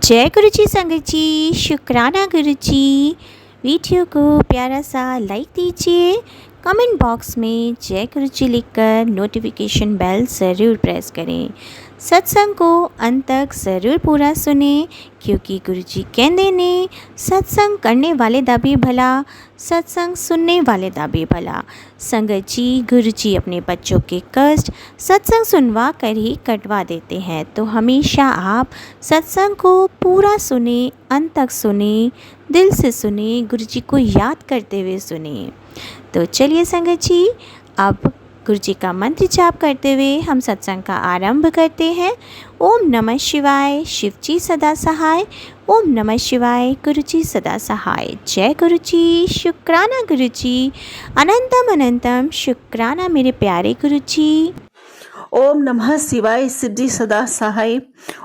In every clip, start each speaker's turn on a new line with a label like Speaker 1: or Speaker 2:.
Speaker 1: जय गुरु जी संगत जी, शुक्राना गुरु जी। वीडियो को प्यारा सा लाइक दीजिए, कमेंट बॉक्स में जय गुरु जी लिखकर नोटिफिकेशन बेल ज़रूर प्रेस करें। सत्संग को अंत तक ज़रूर पूरा सुने, क्योंकि गुरु जी कहते ने सत्संग करने वाले दा भी भला, सत्संग सुनने वाले दा भी भला। संगत जी, गुरु जी अपने बच्चों के कष्ट सत्संग सुनवा कर ही कटवा देते हैं, तो हमेशा आप सत्संग को पूरा सुने, अंत तक सुने, दिल से सुने, गुरु जी को याद करते हुए सुने। तो चलिए संगत जी, अब गुरु जी का मंत्र जाप करते हुए हम सत्संग का आरंभ करते हैं। ओम नमः शिवाय, शिव जी सदा सहाय। ओम नमः शिवाय, गुरु जी सदा सहाय। जय गुरु जी, शुक्राना गुरु जी, अनंतम अनंतम शुक्राना मेरे प्यारे गुरु जी।
Speaker 2: ओम नमः शिवाय, शिव जी सदा सहाय।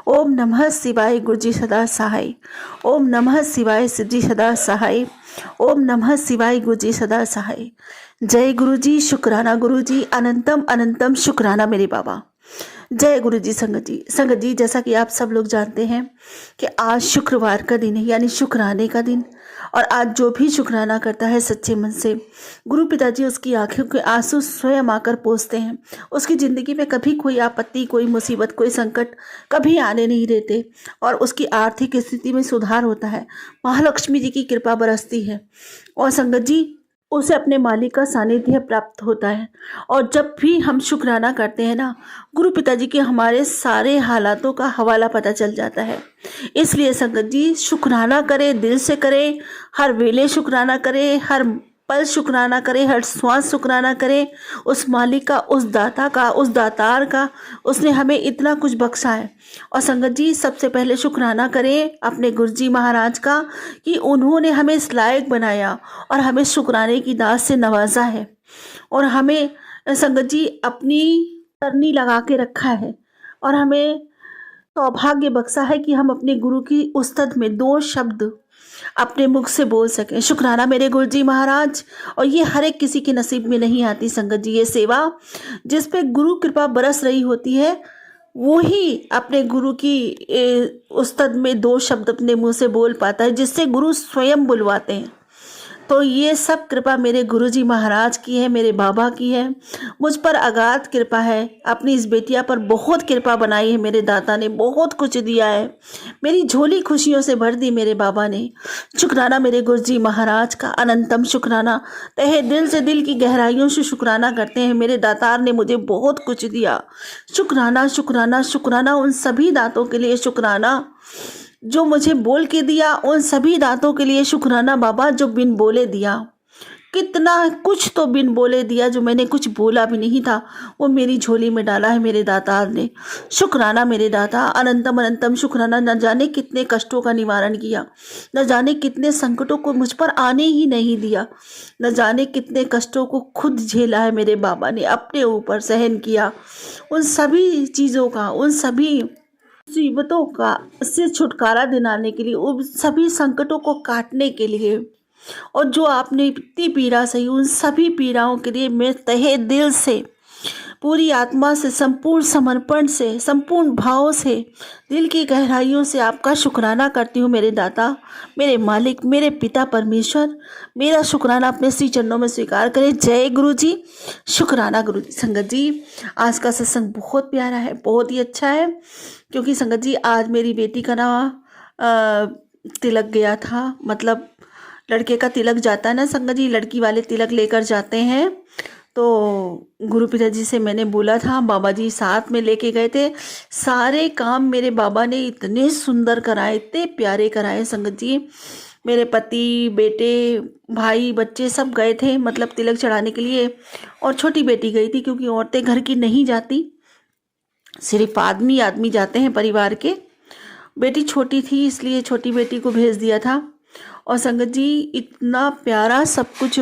Speaker 2: ओम नमः शिवाय, गुरु जी सदा सहाय। ओम नमः शिवाय, शिव जी सदा सहाय। ओम नमः शिवाय, गुरु जी सदा सहाय। जय गुरु जी, शुक्राना गुरु जी, अनंतम अनंतम शुक्राना मेरे बाबा। जय गुरु जी। संगत जी, जैसा कि आप सब लोग जानते हैं कि आज शुक्रवार का दिन है, यानी शुक्राने का दिन। और आज जो भी शुक्राना करता है सच्चे मन से, गुरु पिताजी उसकी आंखों के आंसू स्वयं आकर पोंछते हैं। उसकी ज़िंदगी में कभी कोई आपत्ति, कोई मुसीबत, कोई संकट कभी आने नहीं देते, और उसकी आर्थिक स्थिति में सुधार होता है। महालक्ष्मी जी की कृपा बरसती है, और संगत जी उसे अपने मालिक का सानिध्य प्राप्त होता है। और जब भी हम शुक्राना करते हैं ना, गुरु पिताजी के हमारे सारे हालातों का हवाला पता चल जाता है। इसलिए संगत जी, शुक्राना करें, दिल से करें, हर वेले शुक्राना करें, हर पल शुक्राना करें, हर श्वास शुक्राना करें उस मालिक का, उस दाता का, उस दातार का। उसने हमें इतना कुछ बख्शा है। और संगत जी, सबसे पहले शुक्राना करें अपने गुरुजी महाराज का, कि उन्होंने हमें इस लायक बनाया और हमें शुक्राने की दात से नवाजा है, और हमें संगत जी अपनी करनी लगा के रखा है, और हमें सौभाग्य बख्शा है कि हम अपने गुरु की उस्तद में 2 शब्द अपने मुख से बोल सकें। शुक्राना मेरे गुरुजी महाराज। और ये हर एक किसी के नसीब में नहीं आती संगत जी। ये सेवा जिस पे गुरु कृपा बरस रही होती है, वो ही अपने गुरु की उस्तद में 2 शब्द अपने मुंह से बोल पाता है, जिससे गुरु स्वयं बुलवाते हैं। तो ये सब कृपा मेरे गुरुजी महाराज की है, मेरे बाबा की है। मुझ पर अगाध कृपा है। अपनी इस बेटिया पर बहुत कृपा बनाई है। मेरे दाता ने बहुत कुछ दिया है, मेरी झोली खुशियों से भर दी मेरे बाबा ने। शुक्राना मेरे गुरुजी महाराज का, अनंतम शुक्राना। तहे दिल से, दिल की गहराइयों से शुक्राना करते हैं। मेरे दातार ने मुझे बहुत कुछ दिया। शुक्राना शुक्राना शुक्राना उन सभी दातों के लिए। शुक्राना जो मुझे बोल के दिया, उन सभी दातों के लिए शुक्राना बाबा, जो बिन बोले दिया। कितना कुछ तो बिन बोले दिया, जो मैंने कुछ बोला भी नहीं था, वो मेरी झोली में डाला है मेरे दातार ने। शुक्राना मेरे दाता, अनंतम अनंतम शुक्राना। न जाने कितने कष्टों का निवारण किया, न जाने कितने संकटों को मुझ पर आने ही नहीं दिया, न जाने कितने कष्टों को खुद झेला है मेरे बाबा ने, अपने ऊपर सहन किया। उन सभी चीज़ों का, उन सभी मुसीबतों का से छुटकारा दिलाने के लिए, उन सभी संकटों को काटने के लिए, और जो आपने इतनी पीड़ा सही, उन सभी पीड़ाओं के लिए मैं तहे दिल से, पूरी आत्मा से, संपूर्ण समर्पण से, संपूर्ण भाव से, दिल की गहराइयों से आपका शुक्राना करती हूँ मेरे दाता, मेरे मालिक, मेरे पिता परमेश्वर। मेरा शुक्राना अपने श्री चरणों में स्वीकार करें। जय गुरु जी, शुक्राना गुरु जी। संगत जी, आज का सत्संग बहुत प्यारा है, बहुत ही अच्छा है, क्योंकि संगत जी आज मेरी बेटी का ना तिलक गया था। मतलब लड़के का तिलक जाता है ना संगत जी, लड़की वाले तिलक लेकर जाते हैं। तो गुरु पिताजी से मैंने बोला था, बाबा जी साथ में लेके गए थे। सारे काम मेरे बाबा ने इतने सुंदर कराए, इतने प्यारे कराए संगत जी। मेरे पति, बेटे, भाई, बच्चे सब गए थे, मतलब तिलक चढ़ाने के लिए। और छोटी बेटी गई थी, क्योंकि औरतें घर की नहीं जाती, सिर्फ आदमी आदमी जाते हैं परिवार के। बेटी छोटी थी, इसलिए छोटी बेटी को भेज दिया था। और संगत जी इतना प्यारा सब कुछ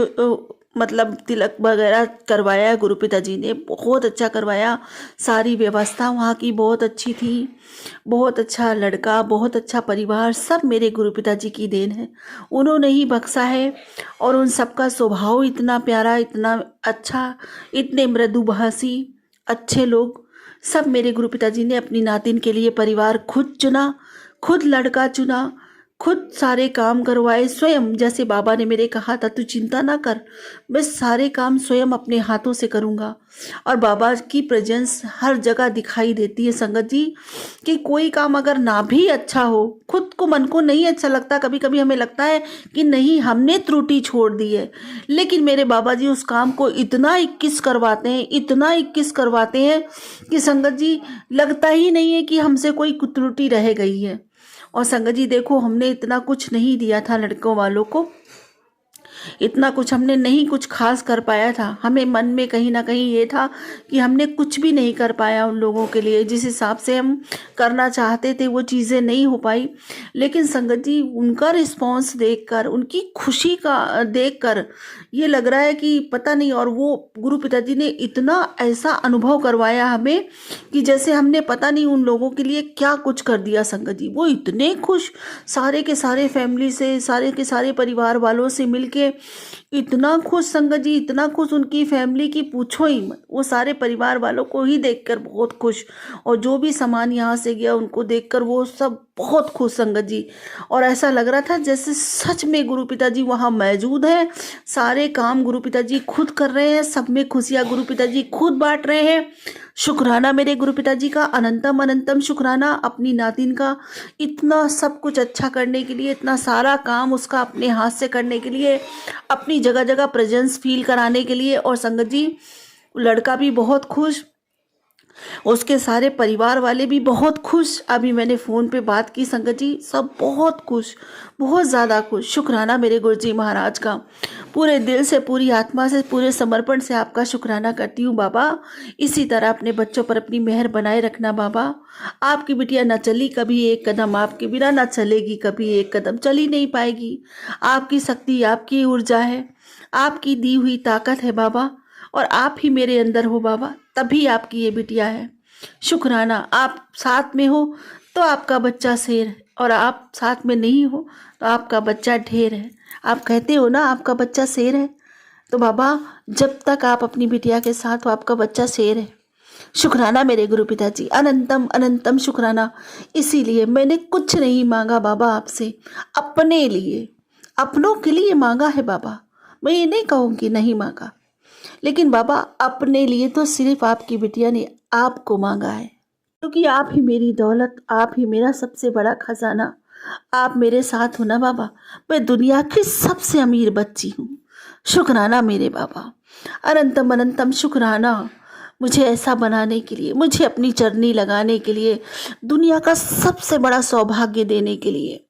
Speaker 2: मतलब तिलक वगैरह करवाया गुरु पिताजी ने, बहुत अच्छा करवाया। सारी व्यवस्था वहाँ की बहुत अच्छी थी। बहुत अच्छा लड़का, बहुत अच्छा परिवार, सब मेरे गुरु पिताजी की देन है। उन्होंने ही बख्शा है। और उन सबका स्वभाव इतना प्यारा, इतना अच्छा, इतने मृदुभाषी, अच्छे लोग। सब मेरे गुरु पिताजी ने अपनी नातिन के लिए परिवार खुद चुना, खुद लड़का चुना, खुद सारे काम करवाए स्वयं। जैसे बाबा ने मेरे कहा था, तू चिंता ना कर, मैं सारे काम स्वयं अपने हाथों से करूँगा। और बाबा की प्रेजेंस हर जगह दिखाई देती है संगत जी, कि कोई काम अगर ना भी अच्छा हो, खुद को मन को नहीं अच्छा लगता, कभी कभी हमें लगता है कि नहीं हमने त्रुटि छोड़ दी है, लेकिन मेरे बाबा जी उस काम को इतना 21 करवाते हैं, इतना 21 करवाते हैं कि संगत जी लगता ही नहीं है कि हमसे कोई त्रुटि रह गई है। और संगत जी देखो, हमने इतना कुछ नहीं दिया था लड़कों वालों को, इतना कुछ हमने नहीं कुछ खास कर पाया था। हमें मन में कहीं ना कहीं ये था कि हमने कुछ भी नहीं कर पाया उन लोगों के लिए, जिस हिसाब से हम करना चाहते थे वो चीज़ें नहीं हो पाई। लेकिन संगत जी उनका रिस्पॉन्स देखकर, उनकी खुशी का देखकर ये लग रहा है कि पता नहीं, और वो गुरु पिताजी ने इतना ऐसा अनुभव करवाया हमें कि जैसे हमने पता नहीं उन लोगों के लिए क्या कुछ कर दिया। संगत जी वो इतने खुश, सारे के सारे फैमिली से, सारे के सारे परिवार वालों से मिलके इतना खुश संगत जी, इतना खुश, उनकी फैमिली की पूछो ही मत। वो सारे परिवार वालों को ही देखकर बहुत खुश, और जो भी सामान यहाँ से गया उनको देखकर वो सब बहुत खुश संगत जी। और ऐसा लग रहा था जैसे सच में गुरु पिताजी वहाँ मौजूद हैं, सारे काम गुरु पिताजी खुद कर रहे हैं, सब में खुशियाँ गुरु पिताजी खुद बांट रहे हैं। शुक्राना मेरे गुरु पिताजी का, अनंतम अनंतम शुक्राना अपनी नातिन का, इतना सब कुछ अच्छा करने के लिए, इतना सारा काम उसका अपने हाथ से करने के लिए, अपनी जगह जगह प्रेजेंस फील कराने के लिए। और संगत जी लड़का भी बहुत खुश, उसके सारे परिवार वाले भी बहुत खुश। अभी मैंने फ़ोन पे बात की संगत जी, सब बहुत खुश, बहुत ज़्यादा खुश। शुक्राना मेरे गुरुजी महाराज का, पूरे दिल से, पूरी आत्मा से, पूरे समर्पण से आपका शुक्राना करती हूँ बाबा। इसी तरह अपने बच्चों पर अपनी मेहर बनाए रखना बाबा। आपकी बिटिया न चली कभी एक कदम, आपके बिना न चलेगी कभी एक कदम, चल ही नहीं पाएगी। आपकी शक्ति, आपकी ऊर्जा है, आपकी दी हुई ताकत है बाबा, और आप ही मेरे अंदर हो बाबा, तभी आपकी ये बिटिया है। शुक्राना, आप साथ में हो तो आपका बच्चा शेर है, और आप साथ में नहीं हो तो आपका बच्चा ढेर है। आप कहते हो ना आपका बच्चा शेर है, तो बाबा जब तक आप अपनी बिटिया के साथ हो आपका बच्चा शेर है। शुक्राना मेरे गुरु पिताजी, अनंतम अनंतम शुक्राना। इसीलिए मैंने कुछ नहीं मांगा बाबा आपसे, अपने लिए, अपनों के लिए मांगा है बाबा। मैं ये नहीं कहूँगी नहीं मांगा, लेकिन बाबा अपने लिए तो सिर्फ आपकी बिटिया ने आपको मांगा है, क्योंकि आप ही मेरी दौलत, आप ही मेरा सबसे बड़ा खजाना, आप मेरे साथ हो ना बाबा। मैं दुनिया की सबसे अमीर बच्ची हूँ। शुक्राना मेरे बाबा, अनंतम अनंतम शुक्राना मुझे ऐसा बनाने के लिए, मुझे अपनी चरनी लगाने के लिए, दुनिया का सबसे बड़ा सौभाग्य देने के लिए।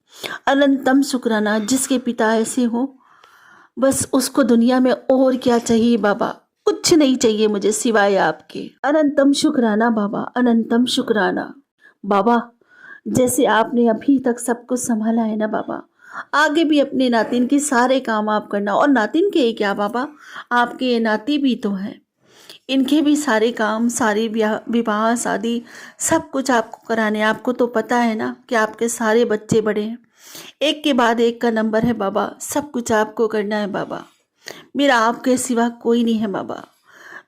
Speaker 2: अनंतम शुक्राना, जिसके पिता ऐसे हो बस उसको दुनिया में और क्या चाहिए बाबा, कुछ नहीं चाहिए मुझे सिवाय आपके। अनंतम शुक्राना बाबा, अनंतम शुक्राना बाबा। जैसे आपने अभी तक सब कुछ संभाला है ना बाबा, आगे भी अपने नातिन के सारे काम आप करना। और नातिन के क्या बाबा, आपके ये नाती भी तो हैं, इनके भी सारे काम, सारे विवाह शादी सब कुछ आपको कराने। आपको तो पता है ना कि आपके सारे बच्चे बड़े हैं, एक के बाद एक का नंबर है बाबा, सब कुछ आपको करना है बाबा। मेरा आपके सिवा कोई नहीं है बाबा।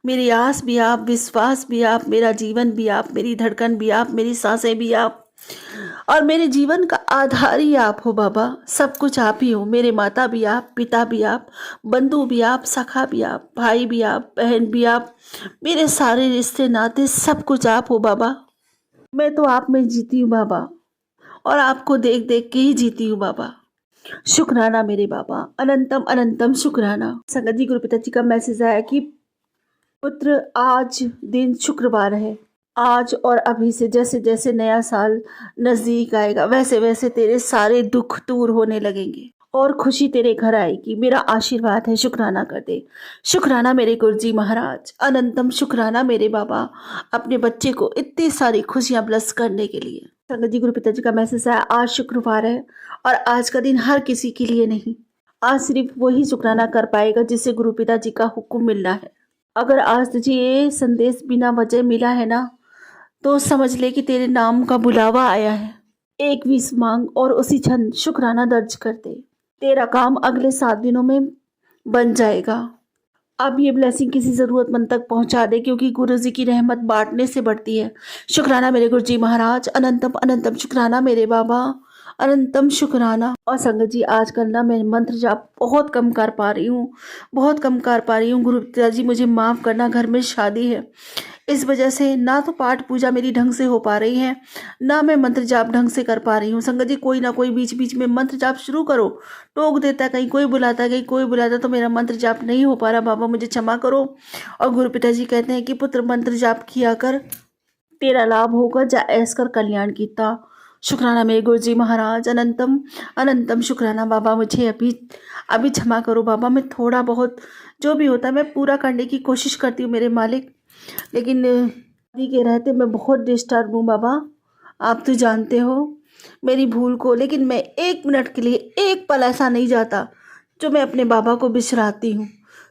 Speaker 2: मेरी आस भी आप, विश्वास भी आप, मेरा जीवन भी आप, मेरी धड़कन भी आप, मेरी सांसें भी आप, और मेरे जीवन का आधार ही आप हो बाबा। सब कुछ आप ही हो, मेरे माता भी आप, पिता भी आप, बंधु भी आप, सखा भी आप, भाई भी आप, बहन भी आप, मेरे सारे रिश्ते नाते सब कुछ आप हो बाबा। मैं तो आप में जीती हूँ बाबा, और आपको देख देख के ही जीती हूँ बाबा। शुक्राना मेरे बाबा, अनंतम अनंतम शुक्राना। संगत जी गुरु पिताजी का मैसेज आया कि पुत्र आज दिन शुक्रवार है, आज और अभी से जैसे जैसे नया साल नजदीक आएगा वैसे वैसे तेरे सारे दुख दूर होने लगेंगे और खुशी तेरे घर आएगी। मेरा आशीर्वाद है, शुक्राना कर दे। शुक्राना मेरे गुरुजी महाराज, अनंतम शुक्राना मेरे बाबा, अपने बच्चे को इतनी सारी खुशियां ब्लेस करने के लिए। संगत जी गुरु पिताजी का मैसेज है, आज शुक्रवार है और आज का दिन हर किसी के लिए नहीं, आज सिर्फ वही शुक्राना कर पाएगा जिसे गुरु पिताजी का हुक्म मिलना है। अगर आज तुझे ये संदेश बिना वजह मिला है ना, तो समझ ले कि तेरे नाम का बुलावा आया है। एक विश मांग और उसी क्षण शुक्राना दर्ज कर दे, तेरा काम अगले 7 दिनों में बन जाएगा। आप ये ब्लेसिंग किसी ज़रूरतमंद तक पहुंचा दें, क्योंकि गुरु जी की रहमत बांटने से बढ़ती है। शुक्राना मेरे गुरु जी महाराज, अनंतम अनंतम शुक्राना मेरे बाबा, अनंतम शुक्राना। और संगत जी, आजकल ना मैं मंत्र जाप बहुत कम कर पा रही हूँ, बहुत कम कर पा रही हूँ। गुरु पिताजी मुझे माफ़ करना, घर में शादी है, इस वजह से ना तो पाठ पूजा मेरी ढंग से हो पा रही है, ना मैं मंत्र जाप ढंग से कर पा रही हूँ। संगत जी, कोई ना कोई बीच बीच में मंत्र जाप शुरू करो, टोक देता है, कहीं कोई बुलाता है, कहीं कोई बुलाता है, तो मेरा मंत्र जाप नहीं हो पा रहा। बाबा मुझे क्षमा करो। और गुरु पिताजी कहते हैं कि पुत्र मंत्र जाप किया कर, तेरा लाभ होगा, जा ऐस कर कल्याण कीता। शुक्राना मेरे गुरु जी महाराज, अनंतम अनंतम शुक्राना। बाबा मुझे अभी अभी क्षमा करो बाबा, मैं थोड़ा बहुत जो भी होता है मैं पूरा करने की कोशिश करती हूँ मेरे मालिक, लेकिन शादी के रहते मैं बहुत डिस्टर्ब हूँ बाबा, आप तो जानते हो मेरी भूल को। लेकिन मैं एक मिनट के लिए, एक पल ऐसा नहीं जाता जो मैं अपने बाबा को बिसराती हूँ।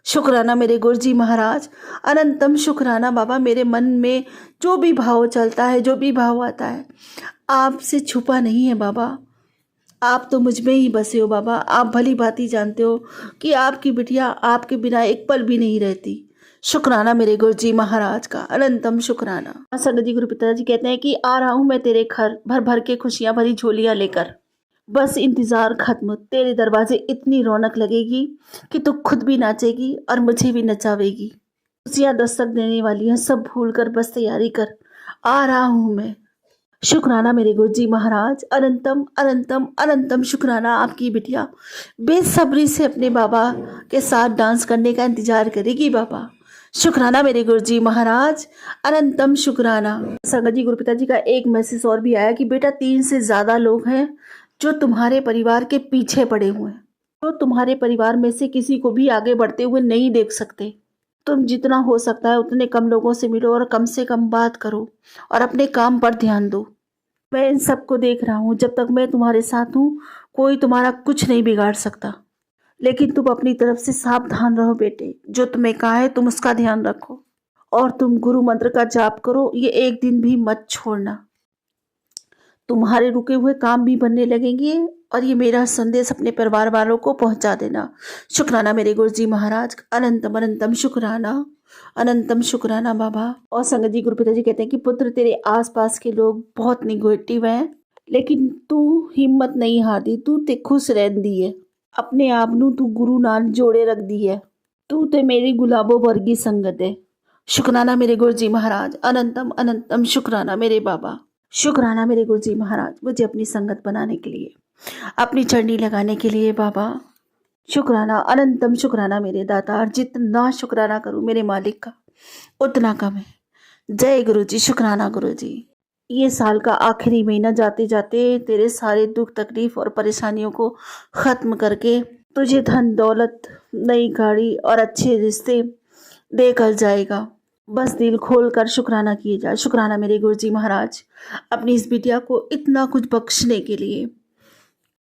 Speaker 2: शुक्राना मेरे गुरु जी महाराज, अनंतम शुक्राना। बाबा मेरे मन में जो भी भाव चलता है, जो भी भाव आता है, आपसे छुपा नहीं है बाबा, आप तो मुझ में ही बसे हो बाबा। आप भली भांति जानते हो कि आपकी बिटिया आपके बिना एक पल भी नहीं रहती। शुक्राना मेरे गुरु जी महाराज का, अनंतम शुक्राना। संगत जी, गुरु पिताजी कहते हैं कि आ रहा हूँ मैं तेरे घर, भर भर के खुशियाँ भरी झोलियाँ लेकर, बस इंतज़ार खत्म। तेरे दरवाजे इतनी रौनक लगेगी कि तू खुद भी नाचेगी और मुझे भी नचावेगी। खुशियाँ दस्तक देने वाली हैं, सब भूल कर बस तैयारी कर, आ रहा हूँ मैं। शुक्राना मेरे गुरु जी महाराज, अनंतम अनंतम अनंतम शुक्राना। आपकी बिटिया बेसब्री से अपने बाबा के साथ डांस करने का इंतजार करेगी बाबा। शुक्राना मेरे गुरु जी महाराज, अनंतम शुक्राना। संगत जी, गुरु पिताजी का एक मैसेज और भी आया कि बेटा 3 से ज़्यादा लोग हैं जो तुम्हारे परिवार के पीछे पड़े हुए हैं, तो तुम्हारे परिवार में से किसी को भी आगे बढ़ते हुए नहीं देख सकते। तुम जितना हो सकता है उतने कम लोगों से मिलो और कम से कम बात करो और अपने काम पर ध्यान दो। मैं इन सबको देख रहा हूँ, जब तक मैं तुम्हारे साथ हूँ कोई तुम्हारा कुछ नहीं बिगाड़ सकता। लेकिन तुम अपनी तरफ से सावधान रहो बेटे, जो तुम्हें कहा है तुम उसका ध्यान रखो और तुम गुरु मंत्र का जाप करो, ये एक दिन भी मत छोड़ना। तुम्हारे रुके हुए काम भी बनने लगेंगे और ये मेरा संदेश अपने परिवार वालों को पहुंचा देना। शुक्राना मेरे गुरु जी महाराज, अनंतम अनंतम शुक्राना, अनंतम शुक्राना बाबा। और संगत जी, गुरु पिताजी कहते हैं कि पुत्र तेरे आसपास के लोग बहुत निगेटिव हैं, लेकिन तू हिम्मत नहीं हारदी, तू ते खुश रहंदी है, अपने आप नू तू गुरु नाल जोड़े रख दी है, तू ते मेरी गुलाबों वर्गी संगत है। शुक्राना मेरे गुरु जी महाराज, अनंतम अनंतम शुक्राना मेरे बाबा। शुक्राना मेरे गुरु जी महाराज, मुझे अपनी संगत बनाने के लिए, अपनी चरनी लगाने के लिए बाबा। शुक्राना, अनंतम शुक्राना मेरे दाता। और जितना शुक्राना करूं मेरे मालिक का उतना कम है। जय गुरु जी, शुक्राना गुरु जी। ये साल का आखिरी महीना जाते जाते तेरे सारे दुख तकलीफ और परेशानियों को ख़त्म करके तुझे धन दौलत, नई गाड़ी और अच्छे रिश्ते देकर जाएगा। बस दिल खोल कर शुक्राना किए जाए। शुक्राना मेरे गुरु जी महाराज, अपनी इस बिटिया को इतना कुछ बख्शने के लिए,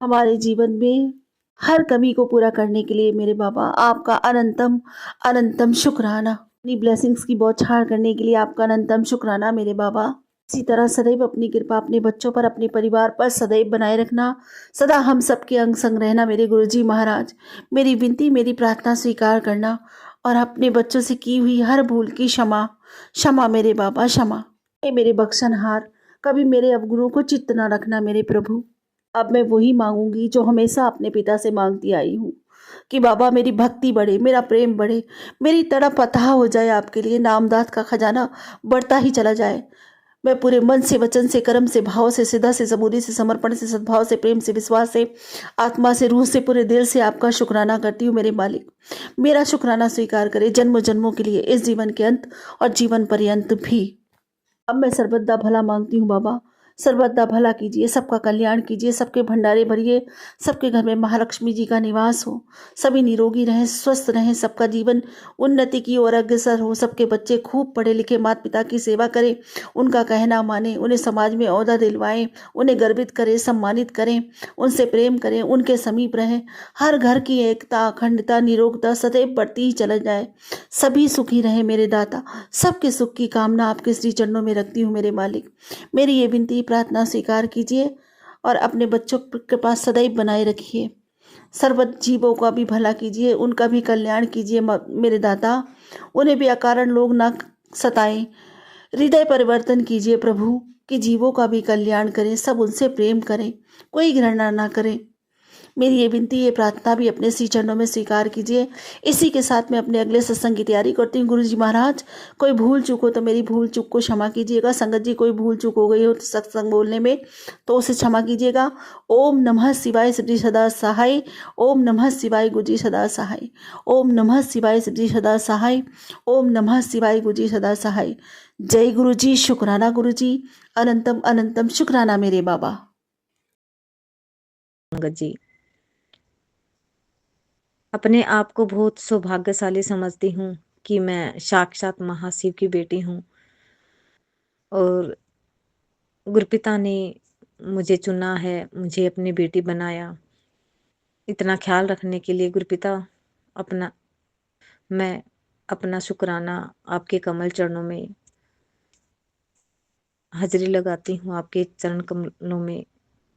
Speaker 2: हमारे जीवन में हर कमी को पूरा करने के लिए मेरे बाबा आपका अनंतम अनंतम शुक्राना। अपनी ब्लेसिंग्स की बौछार करने के लिए आपका अनंतम शुक्राना मेरे बाबा। इसी तरह सदैव अपनी कृपा अपने बच्चों पर, अपने परिवार पर सदैव बनाए रखना, सदा हम सबके अंग संग रहना मेरे गुरु जी महाराज। मेरी विनती, मेरी प्रार्थना स्वीकार करना और अपने बच्चों से की हुई हर भूल की क्षमा क्षमा मेरे बाबा, क्षमा। हे मेरे बख्शनहार, कभी मेरे अवगुणों को चित्त न रखना मेरे प्रभु। अब मैं वही मांगूंगी जो हमेशा अपने पिता से मांगती आई हूँ कि बाबा मेरी भक्ति बढ़े, मेरा प्रेम बढ़े, मेरी तड़प अथाह हो जाए आपके लिए, नामदात का खजाना बढ़ता ही चला जाए। मैं पूरे मन से, वचन से, कर्म से, भाव से, सिद्धा से, सबूरी से, समर्पण से, सद्भाव से, प्रेम से, विश्वास से, आत्मा से, रूह से, पूरे दिल से आपका शुक्राना करती हूँ मेरे मालिक। मेरा शुक्राना स्वीकार करें जन्म जन्मों के लिए, इस जीवन के अंत और जीवन पर्यंत भी। अब मैं सर्वदा भला मांगती हूँ बाबा, सर्वदा भला कीजिए, सबका कल्याण कीजिए, सबके भंडारे भरिए, सबके घर में महालक्ष्मी जी का निवास हो, सभी निरोगी रहें, स्वस्थ रहें, सबका जीवन उन्नति की ओर अग्रसर हो, सबके बच्चे खूब पढ़े लिखे माता पिता की सेवा करें, उनका कहना माने, उन्हें समाज में ओहदा दिलवाएं, उन्हें गर्वित करें, सम्मानित करें, उनसे प्रेम करें, उनके समीप रहें। हर घर की एकता, अखंडता, निरोगता सदैव बढ़ती ही चला जाए। सभी सुखी रहें मेरे दाता। सबके सुख की कामना आपके श्री चरणों में रखती हूँ मेरे मालिक। मेरी ये विनती प्रार्थना स्वीकार कीजिए और अपने बच्चों के पास सदैव बनाए रखिए। सर्वत जीवों का भी भला कीजिए, उनका भी कल्याण कीजिए मेरे दाता। उन्हें भी अकारण लोग ना सताएं। हृदय परिवर्तन कीजिए प्रभु, कि जीवों का भी कल्याण करें, सब उनसे प्रेम करें, कोई घृणा ना करें। मेरी ये विनती, ये प्रार्थना भी अपने श्री चरणों में स्वीकार कीजिए। इसी के साथ मैं अपने अगले सत्संग की तैयारी करती हूँ। गुरु जी महाराज, कोई भूल चूक हो तो मेरी भूल चूक को क्षमा कीजिएगा। संगत जी, कोई भूल चूक हो गई हो तो सत्संग बोलने में, तो उसे क्षमा कीजिएगा। ओम नमः शिवाय सिद्धि सदा सहाय। ओम नमः शिवाय गुरुजी सदा सहाय। ओम नमः शिवाय सिद्धि सदा सहाय। ओम नमः शिवाय गुरुजी सदा सहाय। जय गुरु जी, शुक्राना गुरु जी, अनंतम अनंतम शुक्राना मेरे बाबा।
Speaker 3: संगत जी, अपने आप को बहुत सौभाग्यशाली समझती हूँ कि मैं साक्षात महाशिव की बेटी हूँ और गुरुपिता ने मुझे चुना है, मुझे अपनी बेटी बनाया। इतना ख्याल रखने के लिए गुरुपिता, अपना मैं अपना शुक्राना आपके कमल चरणों में हाजिरी लगाती हूँ। आपके चरण कमलों में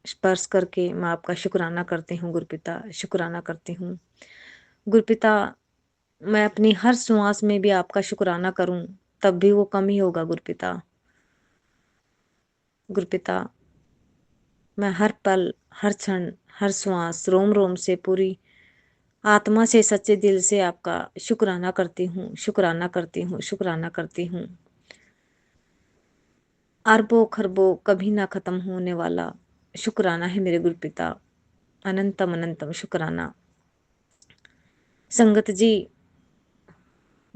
Speaker 3: स्पर्श करके मैं आपका शुक्राना करती हूँ गुरुपिता, शुक्राना करती हूँ गुरुपिता। मैं अपनी हर श्वास में भी आपका शुक्राना करूं तब भी वो कम ही होगा गुरुपिता। गुरुपिता, मैं हर पल, हर क्षण, हर श्वास, रोम रोम से, पूरी आत्मा से, सच्चे दिल से आपका शुक्राना करती हूँ, शुक्राना करती हूँ, शुक्राना करती हूँ। अरबों खरबों कभी ना खत्म होने वाला शुक्राना है मेरे गुरुपिता, अनंतम अनंतम शुक्राना। संगत जी,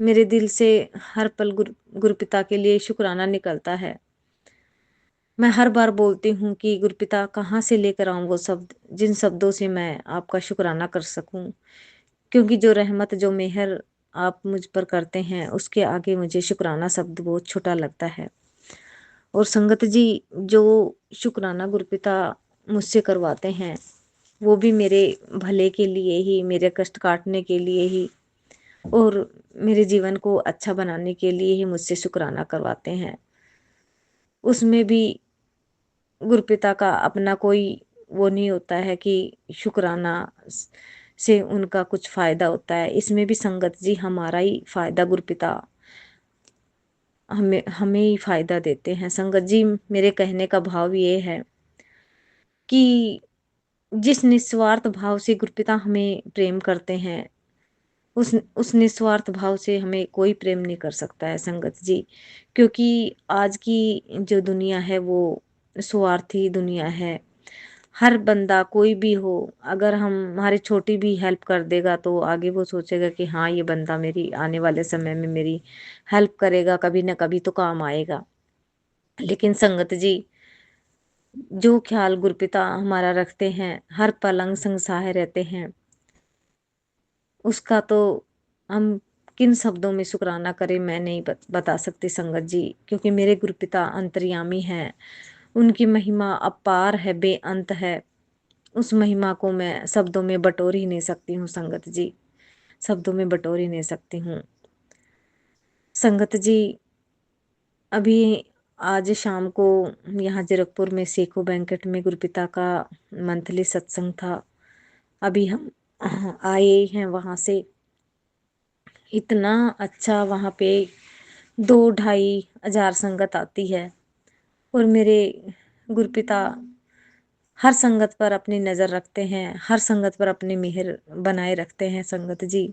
Speaker 3: मेरे दिल से हर पल गुरुपिता के लिए शुक्राना निकलता है। मैं हर बार बोलती हूँ कि गुरुपिता, कहाँ से लेकर आऊँ वो शब्द जिन शब्दों से मैं आपका शुक्राना कर सकूँ, क्योंकि जो रहमत, जो मेहर आप मुझ पर करते हैं, उसके आगे मुझे शुक्राना शब्द बहुत छोटा लगता है। और संगत जी, जो शुक्राना गुरुपिता मुझसे करवाते हैं वो भी मेरे भले के लिए ही, मेरे कष्ट काटने के लिए ही और मेरे जीवन को अच्छा बनाने के लिए ही मुझसे शुक्राना करवाते हैं। उसमें भी गुरुपिता का अपना कोई वो नहीं होता है कि शुक्राना से उनका कुछ फायदा होता है। इसमें भी संगत जी हमारा ही फायदा गुरुपिता हमें हमें ही फायदा देते हैं। संगत जी, मेरे कहने का भाव ये है कि जिस निस्वार्थ भाव से गुरुपिता हमें प्रेम करते हैं, उस निस्वार्थ भाव से हमें कोई प्रेम नहीं कर सकता है संगत जी। क्योंकि आज की जो दुनिया है वो स्वार्थी दुनिया है। हर बंदा कोई भी हो, अगर हम हमारी छोटी भी हेल्प कर देगा तो आगे वो सोचेगा कि हाँ, ये बंदा मेरी आने वाले समय में मेरी हेल्प करेगा, कभी ना कभी तो काम आएगा। लेकिन संगत जी, जो ख्याल गुरुपिता हमारा रखते हैं, हर पलंग संग सहाय रहते हैं, उसका तो हम किन शब्दों में शुक्राना करें मैं नहीं बता सकती संगत जी। क्योंकि मेरे गुरुपिता अंतर्यामी हैं, उनकी महिमा अपार है, बेअंत है। उस महिमा को मैं शब्दों में बटोर ही नहीं सकती हूँ संगत जी, शब्दों में बटोर ही नहीं सकती हूँ संगत जी। अभी आज शाम को यहाँ जीरकपुर में सेखो बैंकेट में गुरुपिता का मंथली सत्संग था। अभी हम आए हैं वहाँ से। इतना अच्छा वहाँ पे 2-2.5 हजार संगत आती है और मेरे गुरुपिता हर संगत पर अपनी नज़र रखते हैं, हर संगत पर अपनी मेहर बनाए रखते हैं संगत जी।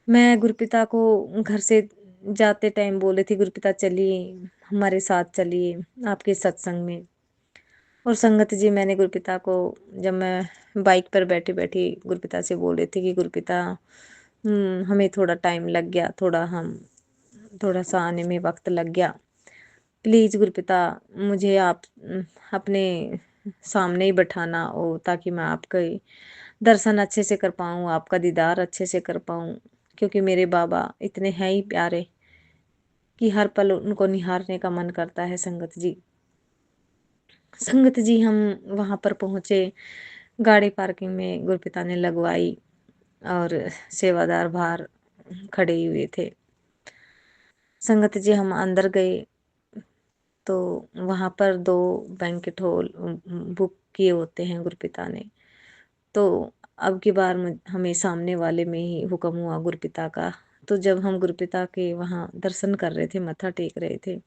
Speaker 3: मैं गुरुपिता को घर से जाते टाइम बोले थी, गुरुपिता चलिए हमारे साथ, चलिए आपके सत्संग में। और संगत जी, मैंने गुरुपिता को, जब मैं बाइक पर बैठी बैठी गुरुपिता से बोल रही थी कि गुरुपिता हमें थोड़ा टाइम लग गया, थोड़ा सा आने में वक्त लग गया, प्लीज़ गुरुपिता मुझे आप अपने सामने ही बैठाना हो ताकि मैं आपके दर्शन अच्छे से कर पाऊँ, आपका दीदार अच्छे से कर पाऊँ। क्योंकि मेरे बाबा इतने हैं ही प्यारे कि हर पल उनको निहारने का मन करता है संगत जी। संगत जी, हम वहाँ पर पहुँचे, गाड़ी पार्किंग में गुरुपिता ने लगवाई और सेवादार बाहर खड़े ही हुए थे। संगत जी, हम अंदर गए तो वहाँ पर 2 बैंकेट हॉल बुक किए होते हैं गुरुपिता ने। तो अब की बार हमें सामने वाले में ही हुक्म हुआ गुरुपिता का। तो जब हम गुरुपिता के वहाँ दर्शन कर रहे थे, मत्था टेक रहे थे,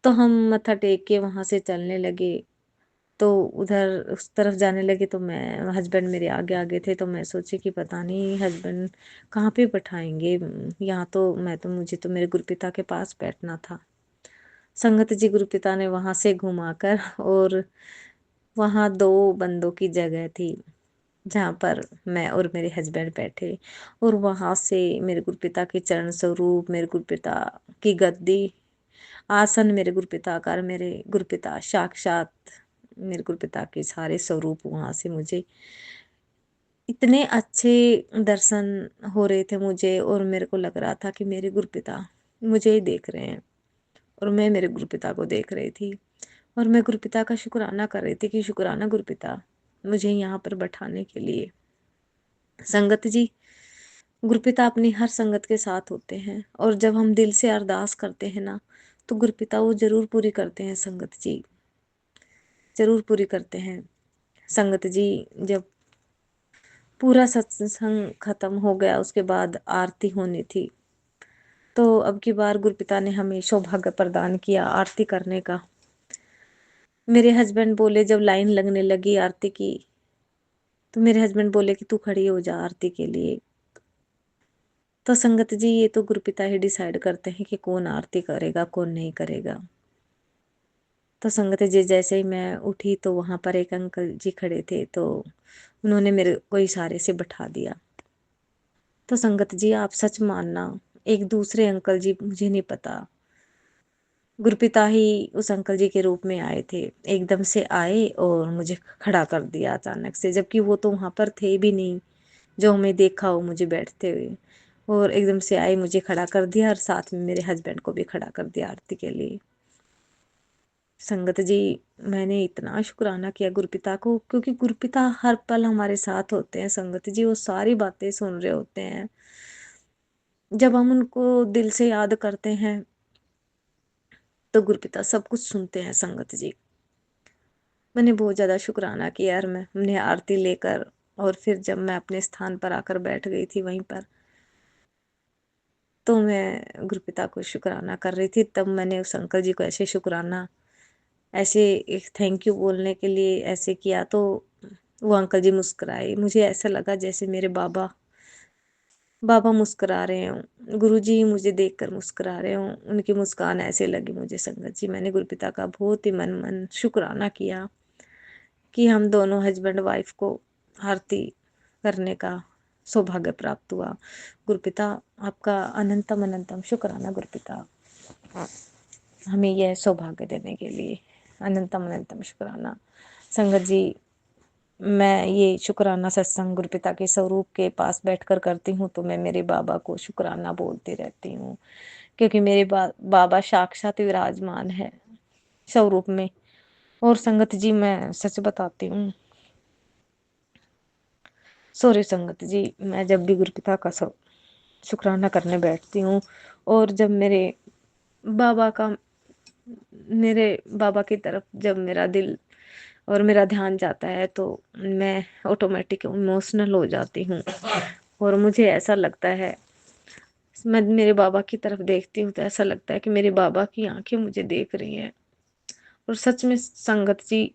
Speaker 3: तो हम मत्था टेक के वहाँ से चलने लगे। तो उधर उस तरफ जाने लगे तो मैं, हस्बैंड मेरे आगे आगे थे, तो मैं सोची कि पता नहीं हस्बैंड कहाँ पे बैठाएंगे। यहाँ तो मुझे तो मेरे गुरुपिता के पास बैठना था। संगत जी, गुरुपिता ने वहां से घुमाकर, और वहां 2 बंदों की जगह थी जहाँ पर मैं और मेरे हस्बैंड बैठे, और वहां से मेरे गुरुपिता के चरण स्वरूप, मेरे गुरुपिता की गद्दी, आसन, मेरे गुरुपिता का, मेरे गुरुपिता साक्षात, मेरे गुरुपिता के सारे स्वरूप वहां से मुझे इतने अच्छे दर्शन हो रहे थे मुझे, और मेरे को लग रहा था कि मेरे गुरुपिता मुझे ही देख रहे हैं और मैं मेरे गुरुपिता को देख रही थी। और मैं गुरुपिता का शुक्राना कर रही थी कि शुक्राना गुरुपिता, मुझे यहाँ पर बैठाने के लिए। संगत जी, गुरुपिता अपनी हर संगत के साथ होते हैं, और जब हम दिल से अरदास करते हैं ना, तो गुरुपिता वो जरूर पूरी करते हैं। संगत जी जरूर पूरी करते हैं। संगत जी, जब पूरा सत्संग खत्म हो गया, उसके बाद आरती होनी थी, तो अब की बार गुरुपिता ने हमें सौभाग्य प्रदान किया आरती करने का। मेरे हस्बैंड बोले, जब लाइन लगने लगी आरती की, तो मेरे हस्बैंड बोले कि तू खड़ी हो जा आरती के लिए। तो संगत जी, ये तो गुरुपिता ही डिसाइड करते हैं कि कौन आरती करेगा, कौन नहीं करेगा। तो संगत जी, जैसे ही मैं उठी तो वहां पर एक अंकल जी खड़े थे, तो उन्होंने मेरे को इशारे से बैठा दिया। तो संगत जी, आप सच मानना, एक दूसरे अंकल जी, मुझे नहीं पता, गुरुपिता ही उस अंकल जी के रूप में आए थे। एकदम से आए और मुझे खड़ा कर दिया अचानक से, जबकि वो तो वहां पर थे भी नहीं जो हमें देखा हो मुझे बैठते हुए। और एकदम से आए, मुझे खड़ा कर दिया, और साथ में मेरे हस्बैंड को भी खड़ा कर दिया आरती के लिए। संगत जी, मैंने इतना शुक्राना किया गुरुपिता को, क्योंकि गुरुपिता हर पल हमारे साथ होते हैं। संगत जी, वो सारी बातें सुन रहे होते हैं। जब हम उनको दिल से याद करते हैं, तो गुरुपिता सब कुछ सुनते हैं। संगत जी, मैंने बहुत ज़्यादा शुक्राना किया यार, मैं हमने आरती लेकर, और फिर जब मैं अपने स्थान पर आकर बैठ गई थी वहीं पर, तो मैं गुरुपिता को शुक्राना कर रही थी। तब मैंने उस अंकल जी को ऐसे शुक्राना, ऐसे एक थैंक यू बोलने के लिए ऐसे किया, तो वो अंकल जी मुस्कुराए। मुझे ऐसा लगा जैसे मेरे बाबा बाबा मुस्कुरा रहे हों, गुरु जी मुझे देखकर मुस्कुरा रहे हों, उनकी मुस्कान ऐसे लगी मुझे। संगत जी, मैंने गुरुपिता का बहुत ही मन मन शुक्राना किया कि हम दोनों हस्बैंड वाइफ को आरती करने का सौभाग्य प्राप्त हुआ। गुरुपिता, आपका अनंतम अनंतम शुक्राना गुरुपिता, हमें यह सौभाग्य देने के लिए अनंतम अनंतम शुक्राना। संगत जी, मैं ये शुक्राना सत्संग गुरुपिता के स्वरूप के पास बैठकर करती हूँ, तो मैं मेरे बाबा को शुक्राना बोलती रहती हूँ, क्योंकि मेरे बाबा साक्षात विराजमान है स्वरूप में। और संगत जी, मैं सच बताती हूँ, सॉरी संगत जी, मैं जब भी गुरुपिता का शुक्राना करने बैठती हूँ, और जब बाबा का मेरे बाबा की तरफ जब मेरा दिल और मेरा ध्यान जाता है, तो मैं ऑटोमेटिक इमोशनल हो जाती हूँ। और मुझे ऐसा लगता है, मैं मेरे बाबा की तरफ देखती हूँ तो ऐसा लगता है कि मेरे बाबा की आंखें मुझे देख रही हैं। और सच में संगत जी,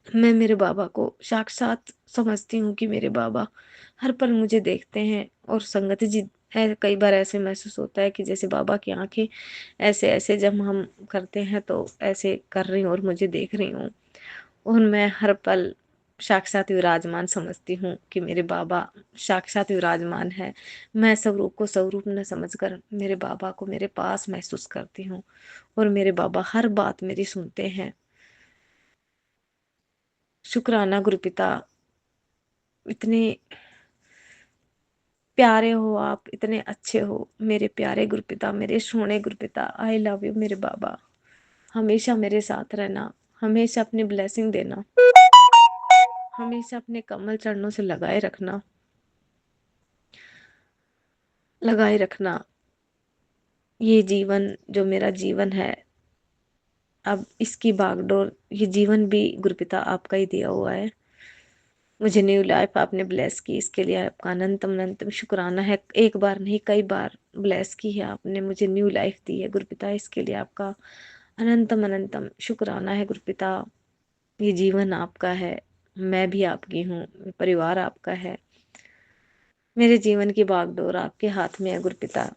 Speaker 3: मैं मेरे बाबा को साक्षात समझती हूँ कि मेरे बाबा हर पल मुझे देखते हैं। और संगत जी, कई बार ऐसे महसूस होता है कि जैसे बाबा की आंखें ऐसे ऐसे जब हम करते हैं तो ऐसे कर रही हूँ और मुझे देख रही हूँ। और मैं हर पल साक्षात विराजमान समझती हूँ कि मेरे बाबा साक्षात विराजमान है। मैं स्वरूप को स्वरूप न समझकर मेरे बाबा को मेरे पास महसूस करती हूँ, और मेरे बाबा हर बात मेरी सुनते हैं। शुक्राना गुरुपिता, इतने प्यारे हो आप, इतने अच्छे हो मेरे प्यारे गुरुपिता, मेरे सोने गुरुपिता। आई लव यू मेरे बाबा, हमेशा मेरे साथ रहना, हमेशा अपनी ब्लेसिंग देना, हमेशा अपने कमल चरणों से लगाए रखना। ये जीवन जो मेरा जीवन है, अब इसकी बागडोर, ये जीवन भी गुरुपिता आपका ही दिया हुआ है। मुझे न्यू लाइफ आपने ब्लेस की, इसके लिए आपका अनंतम अनंतम शुक्राना है। एक बार नहीं, कई बार ब्लेस की है आपने, मुझे न्यू लाइफ दी है गुरुपिता, इसके लिए आपका अनंतम अनंतम शुक्राना है गुरुपिता। ये जीवन आपका है, मैं भी आपकी हूँ, परिवार आपका है। मेरे जीवन की बागडोर आपके हाथ में है गुरुपिता,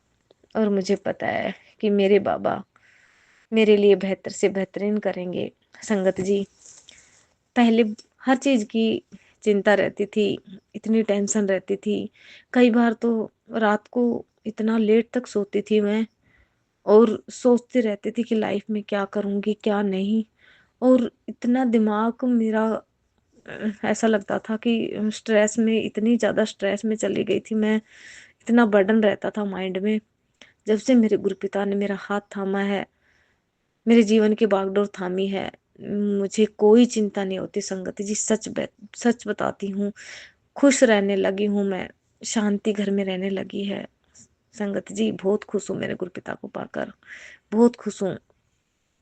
Speaker 3: और मुझे पता है कि मेरे बाबा मेरे लिए बेहतर से बेहतरीन करेंगे। संगत जी, पहले हर चीज की चिंता रहती थी, इतनी टेंशन रहती थी, कई बार तो रात को इतना लेट तक सोती थी मैं, और सोचती रहती थी कि लाइफ में क्या करूंगी क्या नहीं। और इतना दिमाग मेरा ऐसा लगता था कि स्ट्रेस में, इतनी ज्यादा स्ट्रेस में चली गई थी मैं, इतना बर्डन रहता था माइंड में। जब से मेरे गुरुपिता ने मेरा हाथ थामा है, मेरे जीवन की बागडोर थामी है, मुझे कोई चिंता नहीं होती। संगत जी, सच बताती हूँ, खुश रहने लगी हूँ मैं, शांति घर में रहने लगी है। संगत जी, बहुत खुश हूँ मेरे गुरुपिता को पाकर, बहुत खुश हूँ।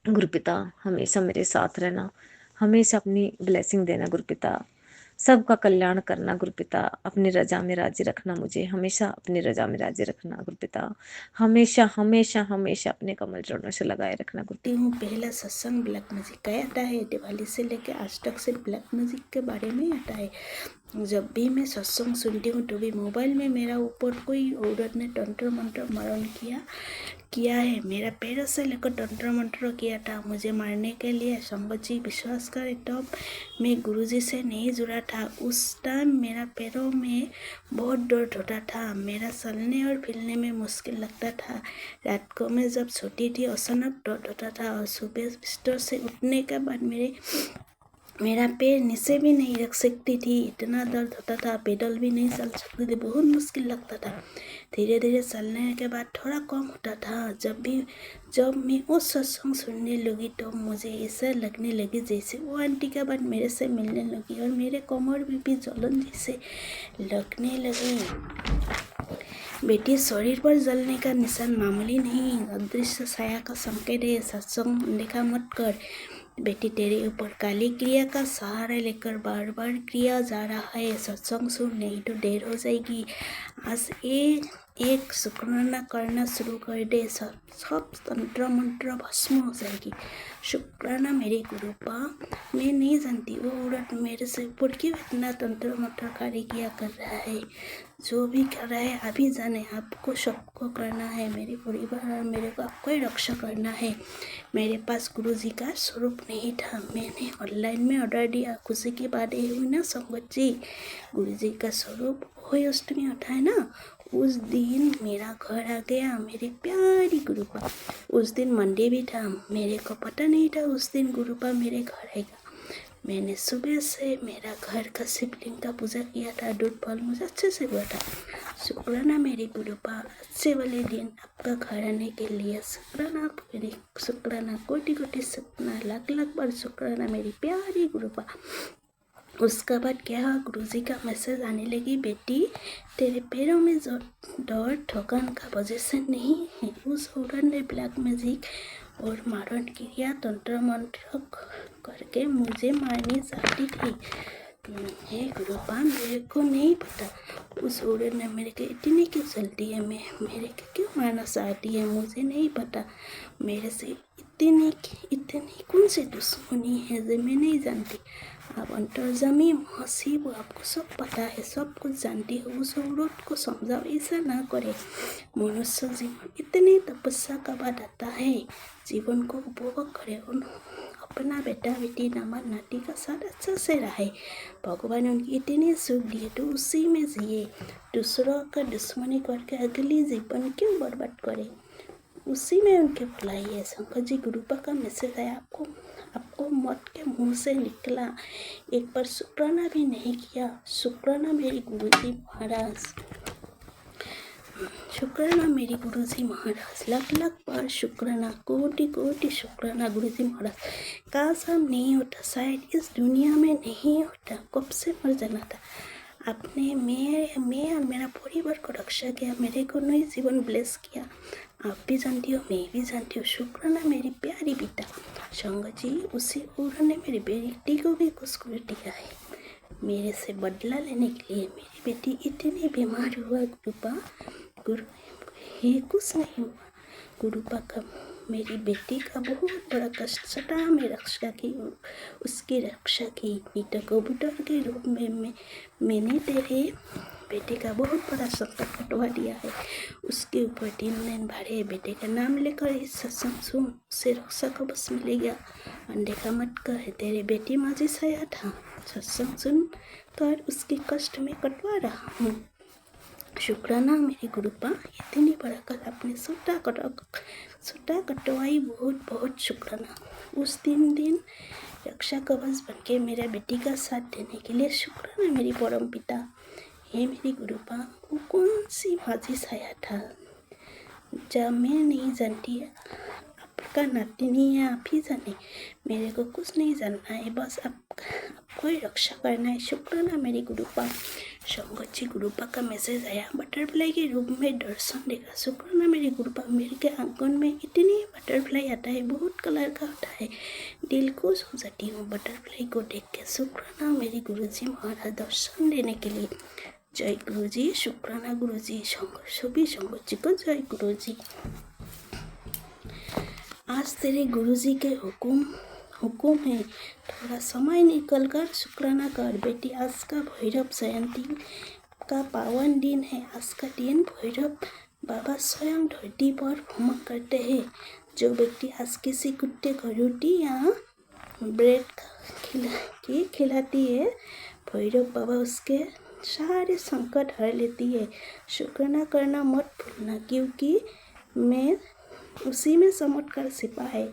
Speaker 3: गुरुपिता हमेशा मेरे साथ रहना, हमेशा अपनी ब्लेसिंग देना गुरुपिता, सबका कल्याण करना गुरुपिता, अपनी रजा में राजी रखना, मुझे हमेशा अपनी रजा में राजी रखना गुरुपिता, हमेशा हमेशा हमेशा अपने कमल चरणों से लगाए रखना गुरुपिता।
Speaker 2: हूँ पहला सत्संग ब्लैक मैजिक का आता है, दिवाली से लेकर आज तक सिर्फ ब्लैक मैजिक के बारे में आता है। जब भी मैं सत्संग सुनती हूँ तो भी मोबाइल में मेरा ऊपर कोई औरत ने तंत्र मंत्र मारण किया है, मेरा पैरों से लेकर तंत्र मंत्र किया था मुझे मारने के लिए। संगत जी, विश्वास करें, तब मैं गुरुजी से नहीं जुड़ा था। उस टाइम मेरा पैरों में बहुत दर्द होता था, मेरा चलने और फिरने में मुश्किल लगता था। रात को मैं जब सोती थी अचानक दर्द होता था, और सुबह बिस्तर से उठने के बाद मेरा पैर नीचे भी नहीं रख सकती थी, इतना दर्द होता था, पैदल भी नहीं चल सकती थी, बहुत मुश्किल लगता था। धीरे धीरे चलने के बाद थोड़ा कम होता था। जब मैं उस सत्संग सुनने लगी तो मुझे ऐसा लगने लगी जैसे वो आंटी के बाद मेरे से मिलने लगी, और मेरे कमर में भी जलन जैसे लगने लगी। बेटी, शरीर पर जलने का निशान मामूली नहीं, अदृश्य छाया का संकेत है। सत्संग देखा मत कर बेटी, तेरे ऊपर काली क्रिया का सहारा लेकर बार बार क्रिया जा रहा है। सत्संग सुन, नहीं तो देर हो जाएगी। आज एक शुक्राना करना शुरू कर दे, सब तंत्र मंत्र भस्म हो जाएगी। शुक्राना मेरी गुरुपा, मैं नहीं जानती वो औरत मेरे से ऊपर क्यों इतना तंत्र मंत्र कार्य किया कर रहा है। जो भी कर रहा है अभी जाने, आपको सबको करना है, मेरे परिवार और मेरे को आपको ही रक्षा करना है। मेरे पास गुरुजी का स्वरूप नहीं था, मैंने ऑनलाइन में ऑर्डर दिया। खुशी की बात ये हुई ना संगत जी, गुरुजी का स्वरूप वही अष्टमी होता है ना। उस दिन मेरा घर आ गया मेरी प्यारी गुरुपा। उस दिन मंडे भी था, मेरे को पता नहीं था उस दिन गुरुपा मेरे घर आएगा। मैंने सुबह से मेरा घर का शिवलिंग का पूजा किया था, दूध फल मुझे अच्छे से हुआ था। शुक्राना मेरी गुरुपा, अच्छे वाले दिन आपका घर आने के लिए शुक्राना मेरी, शुक्राना कोटि कोटि शुक्राना, लाख लाख बार शुक्राना मेरी प्यारी गुरुपा। उसका बाद क्या हुआ, गुरुजी का मैसेज आने लगी, बेटी तेरे पैरों में जो दर्द थकान का वजह से नहीं है। उस औरत ने ब्लैक मैजिक और मारण क्रिया तंत्र मंत्र करके मुझे मारनी चाहती थी। हे गुरुपा, मेरे को नहीं पता उस औरत ने मेरे को इतनी क्यों चलती है, मेरे को क्यों मारना चाहती है, मुझे नहीं पता। मेरे से इतनी कौन सी दुश्मनी है जो मैं नहीं जानती। आप अंतर्जामी महाशिव, आपको सब पता है, सब कुछ जानती है। उस औरत को समझाओ ऐसा ना करे। मनुष्य जीवन इतनी तपस्या का बाद आता है, जीवन को उपभोग करे, अपना बेटा बेटी दामाद नाती का साथ अच्छा से रहे। भगवान उनकी इतनी सुख दिए तो उसी में जिए, दूसरों का दुश्मनी करके अगली जीवन क्यों बर्बाद करे, उसी में उनके भलाई है। शंकर जी, गुरुपा का मैसेज है आपको मौत के मुंह से निकला, एक बार शुक्राना भी नहीं किया। शुक्राना मेरी गुरुजी महाराज, शुक्राना मेरी गुरुजी महाराज, लाख लाख बार शुक्राना, कोटि कोटि शुक्राना गुरुजी महाराज। काश हम नहीं होता, शायद इस दुनिया में नहीं होता, कब से मर जाना था।
Speaker 4: आपने मैं और मेरा परिवार को रक्षा किया, मेरे को नई जीवन ब्लेस किया। आप भी जानती हो, मैं भी जानती हूँ। शुक्राना मेरी प्यारी बेटा संगत जी, उसी उन्होंने मेरी बेटी को भी कुछ कर दिया है मेरे से बदला लेने के लिए। मेरी बेटी इतनी बीमार हुआ गुरुपा, गुरु ये कुछ नहीं हुआ गुरुपा का। मेरी बेटी का बहुत बड़ा कष्ट सटा में रक्षा की, उसकी रक्षा की। मीटर कबूतर के रूप में मैंने तेरे बेटे का बहुत बड़ा संकट कटवा दिया है। उसके ऊपर 3 दिन भरे बेटे का नाम लेकर इस सत्संग सुन, उसे रक्षा कवच मिलेगा। अनदेखा मत कर, तेरे बेटी माझी साया था। सत्संग सुन कर उसके कष्ट में कटवा रहा हूँ। शुक्राना मेरी गुरुपा, इतनी बड़ा कल आपने सूटा कटवाई, बहुत बहुत शुक्राना। उस 3 दिन रक्षा कवच बन के मेरा बेटी का साथ देने के लिए शुक्राना मेरी परम पिता। हे मेरी गुरुपा, वो कौन सी माझी साया था जब मैं नहीं जानती, आपका नातिनी है, आप ही जाने। मेरे को कुछ नहीं जानना है, बस आपको ही रक्षा करना है। शुक्राना मेरी गुरुपा। संगत जी, गुरुपा का मैसेज आया, बटरफ्लाई के रूप में दर्शन देगा। शुक्राना मेरी गुरुपा। मेरे के आंगन में इतनी बटरफ्लाई आता है, बहुत कलर का होता है, दिल खुश हो जाती हूँ बटरफ्लाई को देख के। शुक्राना मेरी गुरुजी महाराज दर्शन देने के लिए। जय गुरुजी। शुक्राना गुरुजी। सभी संगत जी को जय गुरुजी। आज तेरे गुरुजी के हुकुम है, थोड़ा समय निकल कर शुक्राना कर बेटी। आज का भैरव जयंती का पावन दिन है। आज का दिन भैरव बाबा स्वयं धरती पर भ्रमण करते हैं। जो व्यक्ति आज किसी कुत्ते को रोटी या ब्रेड खिलाती है, भैरव बाबा उसके सारे संकट हर लेती है। शुक्राना करना मत भूलना, क्योंकि मैं उसी में चमत्कार छिपा है।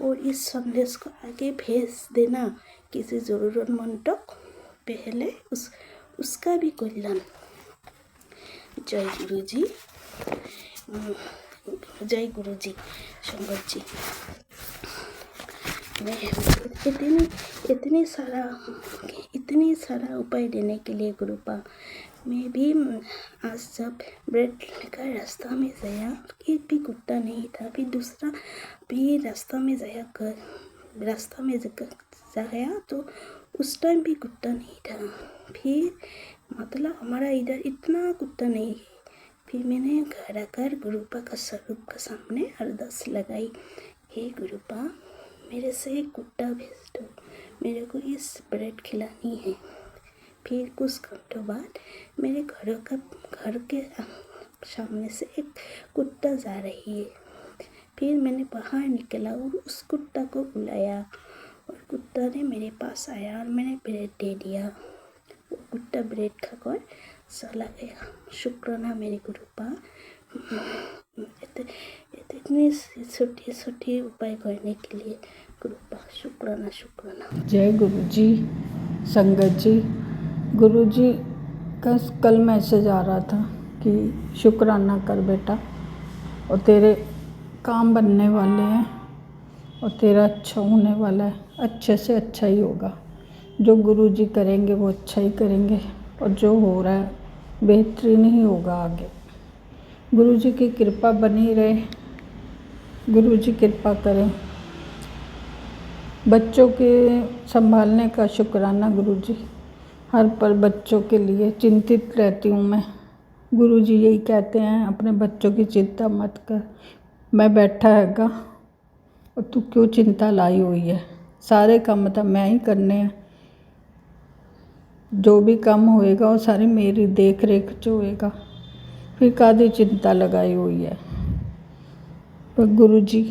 Speaker 4: और इस संदेश को आगे भेज देना किसी ज़रूरतमंद तक, पहले उसका भी कल्याण। जय गुरु जी। जय गुरु जी। संगत जी, मैं इतनी सारा उपाय देने के लिए गुरुपा। मैं भी आज जब ब्रेड लेकर रास्ता में गया, एक भी कुत्ता नहीं था। फिर दूसरा भी रास्ता में जाया तो उस टाइम भी कुत्ता नहीं था। फिर मतलब हमारा इधर इतना कुत्ता नहीं है। फिर मैंने घर आकर गुरुपा का स्वरूप के सामने अरदास लगाई, हे गुरुपा, मेरे से एक कुत्ता भेज दो, मेरे को इस ब्रेड खिलानी है। फिर कुछ घंटों बाद मेरे घर के सामने से एक कुत्ता जा रही है। फिर मैंने बाहर निकला और उस कुत्ता को बुलाया, और कुत्ता ने मेरे पास आया और मैंने ब्रेड दे दिया। वो कुत्ता ब्रेड खाकर चला गया। शुक्राना मेरे गुरुपा। इतनी छोटी उपाय करने के लिए गुरुपा। शुक्राना।
Speaker 5: जय गुरु जी। संगत जी, गुरु जी का कल मैसेज आ रहा था कि शुक्राना कर बेटा, और तेरे काम बनने वाले हैं और तेरा अच्छा होने वाला है। अच्छे से अच्छा ही होगा। जो गुरु जी करेंगे वो अच्छा ही करेंगे, और जो हो रहा है बेहतरीन ही होगा आगे। गुरु जी की कृपा बनी रहे, गुरु जी कृपा करें। बच्चों के संभालने का शुक्राना गुरु जी। हर पल बच्चों के लिए चिंतित रहती हूँ मैं। गुरु जी यही कहते हैं, अपने बच्चों की चिंता मत कर, मैं बैठा हैगा और तू क्यों चिंता लाई हुई है। सारे काम तो मैं ही करने हैं, जो भी काम होएगा वो सारी मेरी देख रेख च होएगा, फिर कादी चिंता लगाई हुई है। पर गुरु जी,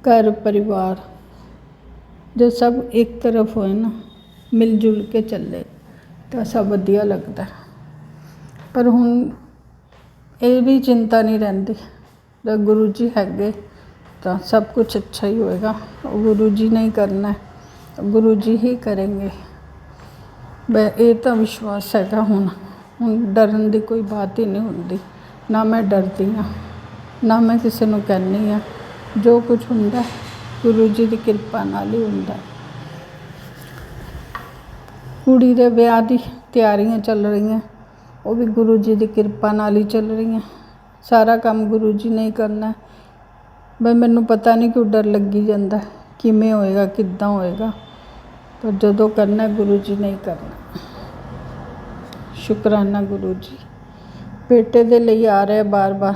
Speaker 5: घर परिवार जो सब एक तरफ होए ना, मिलजुल के चले तो सब वधिया लगता है। पर हुण ये भी चिंता नहीं रहती, जब गुरु जी हैगे तो सब कुछ अच्छा ही होएगा। गुरु जी ने ही करना है, गुरु जी ही करेंगे। ये तो विश्वास हैगा। हुण डरन की कोई बात ही नहीं होंदी, ना मैं डरती हाँ, ना मैं किसी नूं कहनी हाँ। जो कुछ हुंदा गुरु जी की कृपा नाल ही हुंदा। ਕੁੜੀ ਦੇ ਵਿਆਹ ਦੀ ਤਿਆਰੀਆਂ ਚੱਲ ਰਹੀਆਂ, ਉਹ ਵੀ ਗੁਰੂ ਜੀ ਦੀ ਕਿਰਪਾ ਨਾਲ ਹੀ ਚੱਲ ਰਹੀਆਂ। ਸਾਰਾ ਕੰਮ ਗੁਰੂ ਜੀ ਨੇ ਹੀ ਕਰਨਾ। ਬਈ ਮੈਨੂੰ ਪਤਾ ਨਹੀਂ ਕਿਉਂ ਡਰ ਲੱਗੀ ਜਾਂਦਾ, ਕਿਵੇਂ ਹੋਏਗਾ, ਕਿੱਦਾਂ ਹੋਏਗਾ, ਪਰ ਜਦੋਂ ਕਰਨਾ ਗੁਰੂ ਜੀ ਨੇ ਹੀ ਕਰਨਾ। ਸ਼ੁਕਰਾਨਾ ਗੁਰੂ ਜੀ। ਬੇਟੇ ਦੇ ਲਈ ਆ ਰਿਹਾ ਬਾਰ-ਬਾਰ,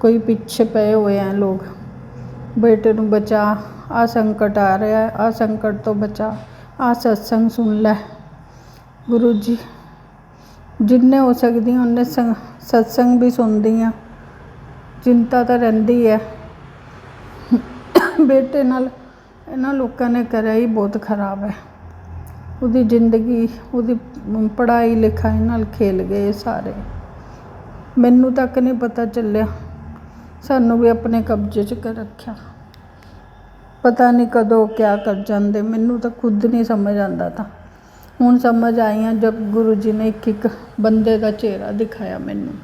Speaker 5: ਕੋਈ ਪਿੱਛੇ ਪਏ ਹੋਏ ਆ ਲੋਕ, ਬੇਟੇ ਨੂੰ ਬਚਾ, ਆ ਸੰਕਟ ਆ ਰਿਹਾ, ਆ ਸੰਕਟ ਤੋਂ ਬਚਾ, ਆ ਸਤਸੰਗ ਸੁਣ ਲੈ ਗੁਰੂ ਜੀ। ਜਿੰਨੇ ਹੋ ਸਕਦੀ ਉਹਨੇ ਸਤਸੰਗ ਵੀ ਸੁਣਦੀ ਹਾਂ। ਚਿੰਤਾ ਤਾਂ ਰਹਿੰਦੀ ਹੈ। ਬੇਟੇ ਨਾਲ ਇਹਨਾਂ ਲੋਕਾਂ ਨੇ ਕਰਿਆ ਹੀ ਬਹੁਤ ਖਰਾਬ ਹੈ। ਉਹਦੀ ਜ਼ਿੰਦਗੀ, ਉਹਦੀ ਪੜ੍ਹਾਈ ਲਿਖਾਈ ਨਾਲ ਖੇਲ ਗਏ ਸਾਰੇ। ਮੈਨੂੰ ਤੱਕ ਨਹੀਂ ਪਤਾ ਚੱਲਿਆ, ਸਾਨੂੰ ਵੀ ਆਪਣੇ ਕਬਜ਼ੇ 'ਚ ਕਰ ਰੱਖਿਆ। ਪਤਾ ਨਹੀਂ ਕਦੋਂ ਕਿਆ ਕਰ ਜਾਂਦੇ, ਮੈਨੂੰ ਤਾਂ ਖੁਦ ਨਹੀਂ ਸਮਝ ਆਉਂਦਾ ਤਾਂ। ਹੁਣ ਸਮਝ ਆਈਆਂ ਜਦ ਗੁਰੂ ਜੀ ਨੇ ਇੱਕ ਇੱਕ ਬੰਦੇ ਦਾ ਚਿਹਰਾ ਦਿਖਾਇਆ ਮੈਨੂੰ।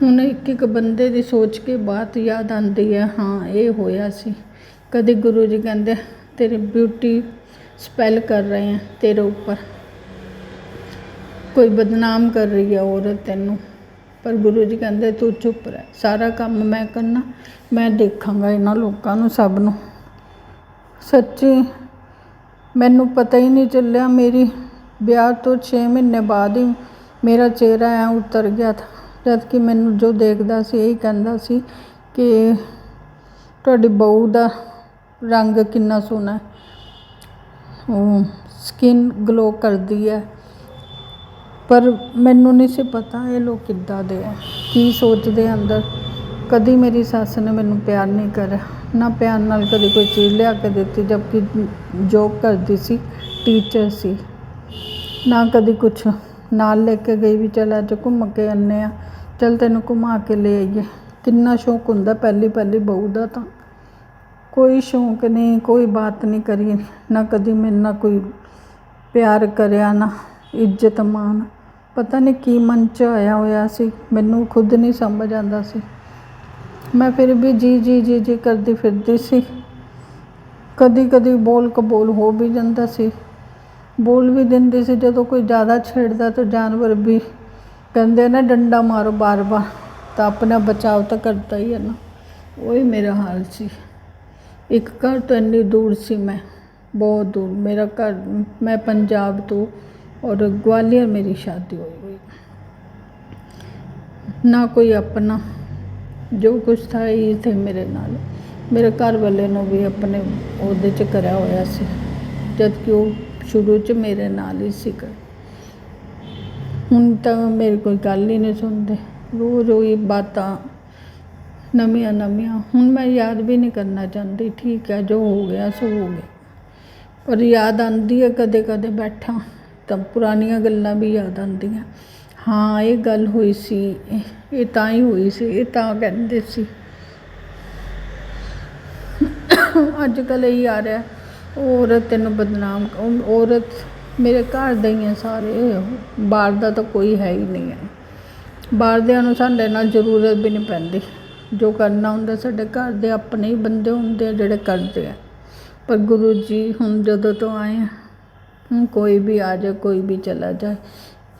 Speaker 5: ਹੁਣ ਇੱਕ ਇੱਕ ਬੰਦੇ ਦੀ ਸੋਚ ਕੇ ਬਾਤ ਯਾਦ ਆਉਂਦੀ ਹੈ, ਹਾਂ ਇਹ ਹੋਇਆ ਸੀ। ਕਦੇ ਗੁਰੂ ਜੀ ਕਹਿੰਦੇ ਤੇਰੀ ਬਿਊਟੀ ਸਪੈਲ ਕਰ ਰਹੇ हैं तेरे ऊपर, कोई बदनाम कर रही है औरत तेनू, पर गुरु जी कहते तू चुप रह, सारा काम मैं करना, मैं देखांगा इन्हां लोकां नूं सब नूं। सच्ची मैनू पता ही नहीं चलिया, मेरी ब्याह तो 6 महीने बाद ही मेरा चेहरा ऐ उतर गया था, जबकि मैनू जो देखदा सी यही कहंदा सी कि तुहाडी बहू दा रंग किन्ना सोहना है, स्किन ग्लो करती है। पर मैनू नहीं सी पता ये लोग किद्दां दे है, की सोचते अंदर। कदी मेरी सस ने मैनू प्यार नहीं करा, ना प्यार नाल कदी कोई चीज़ लिया के देती, जबकि जॉब करती सी, टीचर सी, ना कदी कुछ नाल लेके गई भी चल अज घूम के आने आ, चल तेनू घुमा के ले आइए। किन्ना शौक हुंदा पहली पहली बहू दा, तां कोई शौक नहीं, कोई बात नहीं करी, ना कदी मेरे नाल कोई प्यार करिया, ना इज्जत मान। पता नहीं की मन च आया होया सी, मैनू खुद नहीं समझ आंदा सी। मैं फिर भी जी जी जी जी करती फिरदी सी। कदी कदी बोल कबोल हो भी जाता सी, बोल भी दिंदी सी। जदों कोई ज़्यादा छेड़दा तो जानवर भी कहते ना डंडा मारो बार बार, तो अपना बचाव तो करता ही है ना। वही मेरा हाल सी। एक घर तो इन्नी दूर सी, मैं बहुत दूर, मेरा घर, मैं पंजाब तो और ग्वालियर मेरी शादी हुई। ना कोई अपना, जो कुछ था ये थे मेरे नाल। मेरे घर वाले ने भी अपने ओहदे च करा होया सी, जबकि वो शुरू च मेरे नाल ही सी। हुण तो मेरी कोई गल ही नहीं सुनते, रोज़ वही बातां नवियां नवियां। हुण मैं याद भी नहीं करना चाहती, ठीक है जो हो गया सो हो गया, पर याद आती है कदे कदे बैठा तो पुरानियां गल्लां भी याद आंदियां। हाँ ये गल हुई सी, ये तां ही हुई सी, ये तां कहंदे सी। अजकल यही आ रहा औरत तेनू बदनाम, औरत मेरे घर दे ही सारे, बाहर दा तो कोई है ही नहीं है। बाहर दियां नूं साडे नाल जरूरत भी नहीं पैंदी, जो करना हुंदा साडे घर दे अपने ही बंदे हुंदे जिहड़े करदे आ। पर गुरु जी हुण जदों तो आए हैं, हुण कोई भी आ जाए, कोई भी चला जाए,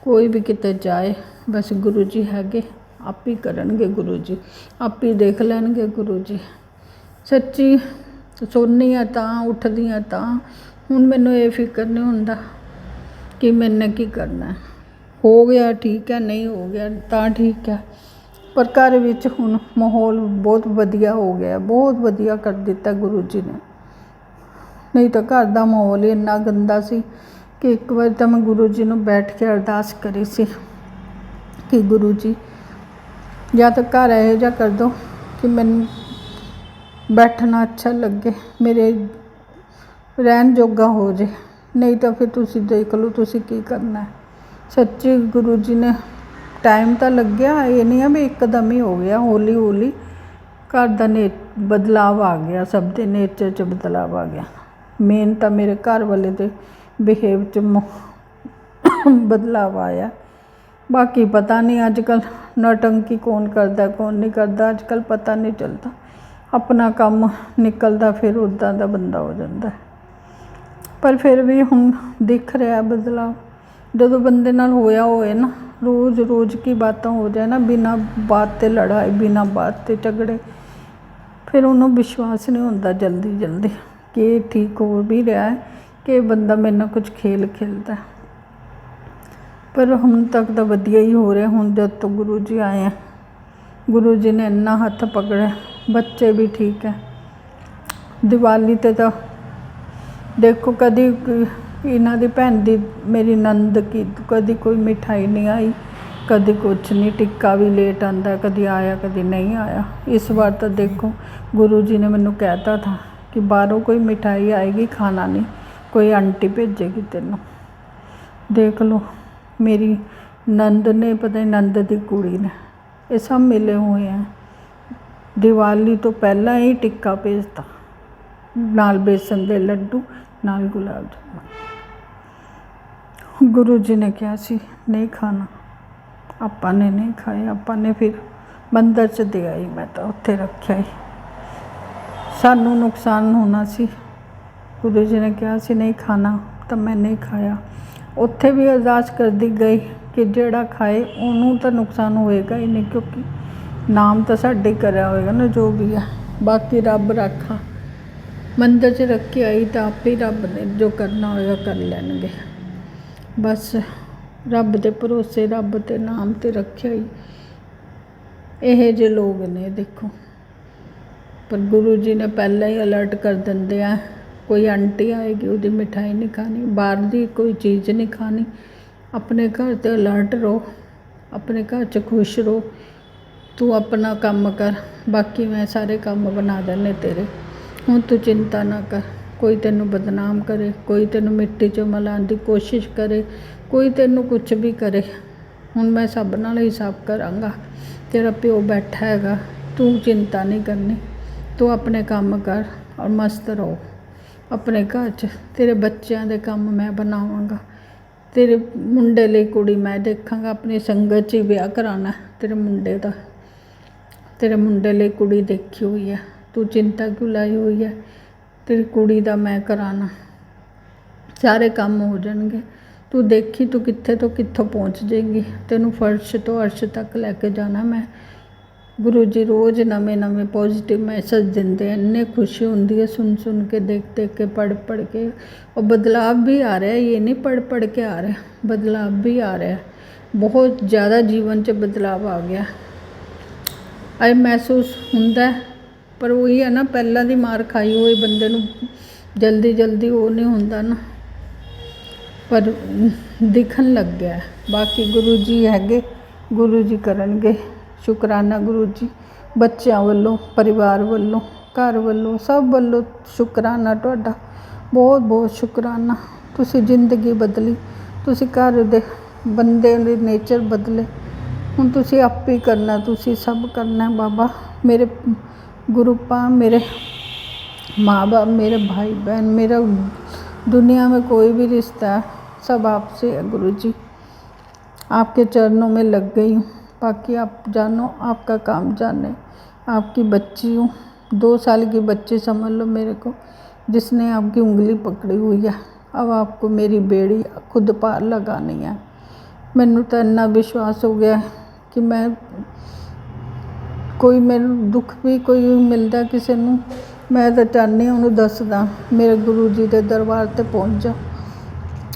Speaker 5: कोई भी किते जाए, बस गुरु जी हैगे, आप ही करनगे गुरु जी, आप ही देख लैणगे गुरु जी। सच्ची सोनी है तां, उठदी है तां, हुण मैनूं ये फिक्र नहीं हुंदा कि मैंने की करना है। हो गया ठीक है, नहीं हो गया तां ठीक है, पर घर विच हुण माहौल बहुत वधिया हो गया, बहुत वधिया कर दिता गुरु जी ने। नहीं तो घर का माहौल ही इन्ना गंदा सी कि एक बार तो मैं गुरु जी नूं बैठ के अरदास करी सी कि गुरु जी या तो घर इहो जिहा कर दो कि मैनूं बैठना अच्छा लगे, मेरे रहन जोगा हो जाए, नहीं तो फिर तुसी देख लो तुसी की करना है। सच्ची गुरु जी ने टाइम तो लग्या, ये नहीं है भी एकदम ही हो गया, हौली हौली घर का बदलाव आ गया, सब के नेचर च बदलाव आ गया। मेन तो मेरे घर वाले दे बिहेव च बदलाव आया। बाकी पता नहीं अजकल नौटंकी कौन करता कौन नहीं करता, अजकल पता नहीं चलता, अपना काम निकलता फिर उदा दा बंदा हो जाता है। ਪਰ ਫਿਰ ਵੀ ਹੁਣ ਦਿਖ ਰਿਹਾ ਬਦਲਾਅ। ਜਦੋਂ ਬੰਦੇ ਨਾਲ ਹੋਇਆ ਹੋਏ ਨਾ, रोज़ रोज़ की बातें हो जाए ना, बिना बात ते लड़ाई, बिना बात ते झगड़े, फिर उन्होंने विश्वास नहीं होता जल्दी जल्दी कि ये ठीक हो भी रहा है कि बंदा मेरे नाल कुछ खेल खेलता है। पर ਹੁਣ तक तो वधिया ही हो रहा। ਹੁਣ जब तो गुरु जी आए हैं, गुरु जी ने इन्ना हथ पकड़े, बच्चे भी ठीक है। दिवाली ते तो देखो कदी इन्हां दी भैन दी, मेरी नंद की कदी कोई मिठाई नहीं आई, कदी कुछ नहीं। टिक्का भी लेट आंदा, कदी आया कदी नहीं आया। इस बार तो देखो गुरु जी ने मैनू कहता था कि बाहरों कोई मिठाई आएगी, खाना नहीं, कोई आंटी भेजेगी तेनों। देख लो मेरी नंद ने, पता नहीं नंद की कुड़ी ने, ये सब मिले हुए हैं। दिवाली तो पहला ही टिक्का भेजता, नाल बेसन दे लड्डू, नाल गुलाब जामुन। गुरु जी ने कहा सी नहीं खाना, आपां ने नहीं खाया। आपां ने फिर मंदिर च दे आई, मैं तो उत्थे रखिया ही, सानू नुकसान होना सी। गुरु जी ने कहा सी नहीं खाना, तो मैं नहीं खाया। उत्थे भी अरदास करदी गई कि जेड़ा खाए उन्होंने तो नुकसान होएगा ही नहीं, क्योंकि नाम तो साडे करया होएगा ना जो भी है। बाकी रब राखा, मंदिर च रख के आई तो आप ही रब ने जो करना होएगा कर लैणगे। बस रब दे भरोसे, रब दे नाम ते रखिया ही। इहे जे लोग ने देखो। पर गुरु जी ने पहले ही अलर्ट कर दिंदे आ, कोई आंटी आएगी उसकी मिठाई नहीं खानी, बाहर की कोई चीज़ नहीं खानी। अपने घर ते अलर्ट रहो, अपने घर च खुश रहो। तू अपना काम कर, बाकी मैं सारे काम बना देने तेरे। हुण तू चिंता ना कर। कोई तेनू बदनाम करे, कोई तेनू मिट्टी च मिलाने की कोशिश करे, कोई तेनू कुछ भी करे, हुण मैं सब नाल हिसाब करांगा। तेरा प्यो बैठा हैगा, तू चिंता नहीं करनी। तू अपने काम कर और मस्त रहो अपने घर च। तेरे बच्चों के काम मैं बनावांगा, तेरे मुंडे लई कुड़ी मैं देखांगा। अपनी संगत च ही ब्याह कराना तेरे मुंडे दा, तेरे मुंडे लई कुड़ी देखी हुई है। तू चिंता क्यों लाई हुई है? तेरी कुड़ी दा मैं कराना, सारे काम हो जाएंगे। तू देखी तू कित्थे तो कित्थों पहुँच जाएगी। तेनू फर्श तो अर्श तक लैके जाना मैं। गुरु जी रोज़ नवे नवे पॉजिटिव मैसेज देंदे, इन्नी खुशी होंदी है सुन सुन के, देख देख के, पढ़ पढ़ के। और बदलाव भी आ रहा है, ये नहीं पढ़ पढ़ के आ रहा है, बदलाव भी आ रहा है। बहुत ज़्यादा जीवन च बदलाव आ गया अज महसूस होंदा है। पर वही है ना, पहला दी मार खाई हुई बंदे नू जल्दी जल्दी वो नहीं होंदा ना, पर दिखन लग गया है। बाकी गुरु जी हैगे, गुरु जी करनगे। शुकराना गुरु जी, बच्चों वालों, परिवार वालों, घर वालों, सब वालों शुकराना तुहाडा, बहुत बहुत शुकराना। तुसी जिंदगी बदली, तुसी घर दे बंदे दे नेचर बदले। हुण तुसी आप ही करना, तुसी सब करना। बाबा मेरे गुरुपा, मेरे माँ बाप, मेरे भाई बहन, मेरा दुनिया में कोई भी रिश्ता है सब आपसे है गुरु जी। आपके चरणों में लग गई हूँ। बाकी आप जानो, आपका काम जाने। आपकी बच्ची हूँ, 2 साल की बच्ची समझ लो मेरे को, जिसने आपकी उंगली पकड़ी हुई है। अब आपको मेरी बेड़ी खुद पार लगानी है। मैनू तो इन्ना विश्वास हो गया कि मैं कोई मेरे दुख भी कोई मिलता किसी नू, मैं तो चाहनी उन्होंने दसदा मेरे गुरु जी के दरबार ते पहुँच जा,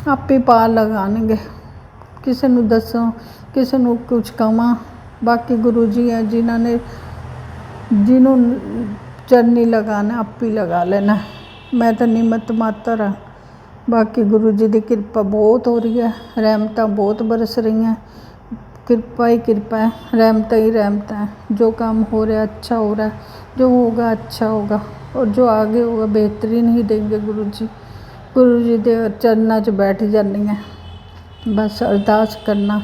Speaker 5: आप ही पार लगाएंगे। किसी नू दसो, किसी नू कुछ कवां, बाकी गुरु जी हैं जिन्होंने जिन्हों चरनी लगाना आप ही लगा लेना। मैं तो निमित्त मात्र हाँ। बाकी गुरु जी की कृपा बहुत हो रही है, रहमतां बहुत बरस रही हैं। कृपा ही कृपा है, रहमत ही रहमत है। जो काम हो रहा है अच्छा हो रहा है, जो होगा अच्छा होगा, और जो आगे होगा बेहतरीन ही देंगे गुरु जी। गुरु जी के चरणों च बैठ जानी है, बस अरदास करना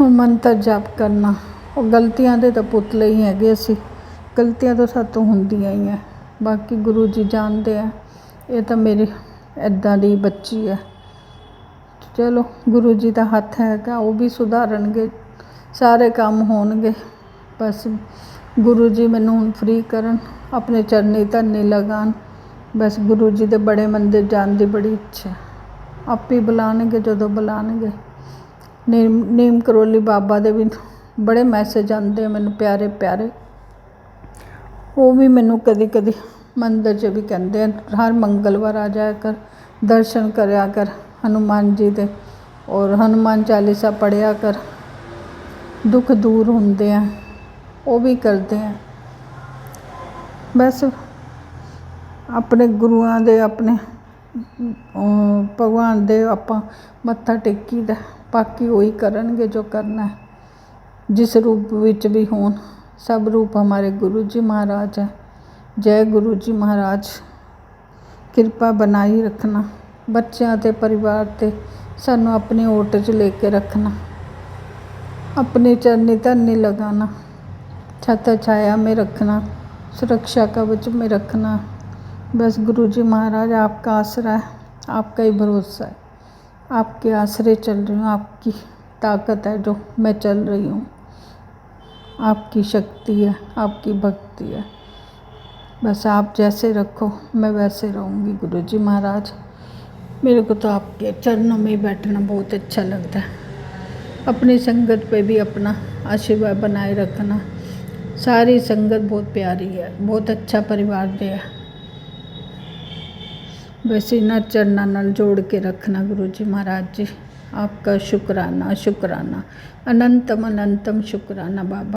Speaker 5: और मंत्र जाप करना। और गलतियां दे तो पुतले ही हैगे असी, गलतियां तो सातों होंदियां ही हैं। बाकी गुरु जी जानते हैं, ये तो मेरी इदां दी बच्ची है। चलो गुरु जी का हथ हैगा, वो भी सुधारनगे, सारे काम होणगे। बस गुरु जी मैनू हुण फ्री करन, अपने चरनी धरनी लगान, बस गुरु जी दे बड़े मंदिर जाने की बड़ी इच्छा है। आप ही बुलाणगे जदों बुलाणगे। नीम करौली बाबा दे भी बड़े मैसेज आते हैं मैनूं प्यारे प्यारे। वो भी मैनूं कदी कदी मंदिर च भी कहते हैं हर मंगलवार आ जाया कर, दर्शन करया कर हनुमान जी दे, और हनुमान चालीसा पढ़िया कर, दुख दूर होंदे हैं। वो भी करते हैं। बस अपने गुरुआं दे अपने भगवान दे आपां मत्था टेकी दा, बाकी वही करनगे जो करना है, जिस रूप विच भी होण। सब रूप हमारे गुरु जी महाराज है। जय गुरु जी महाराज। किरपा बनाई रखना बच्चों ते परिवार ते, सानू अपनी ओट च लेके रखना, अपनी चरनी धरनी लगाना, छत्र छाया में रखना, सुरक्षा कवच में रखना। बस गुरु जी महाराज आपका आसरा है, आपका ही भरोसा है। आपके आसरे चल रही हूँ, आपकी ताकत है जो मैं चल रही हूँ, आपकी शक्ति है, आपकी भक्ति है। बस आप जैसे रखो मैं वैसे रहूँगी गुरु जी महाराज। मेरे को तो आपके चरणों में ही बैठना बहुत अच्छा लगता है। अपनी संगत पे भी अपना आशीर्वाद बनाए रखना। सारी संगत बहुत प्यारी है, बहुत अच्छा परिवार दे है। बस इन्हां चरणों नाल जोड़ के रखना गुरु जी महाराज जी। आपका शुक्राना शुक्राना, अनंतम अनंतम शुक्राना बाबा।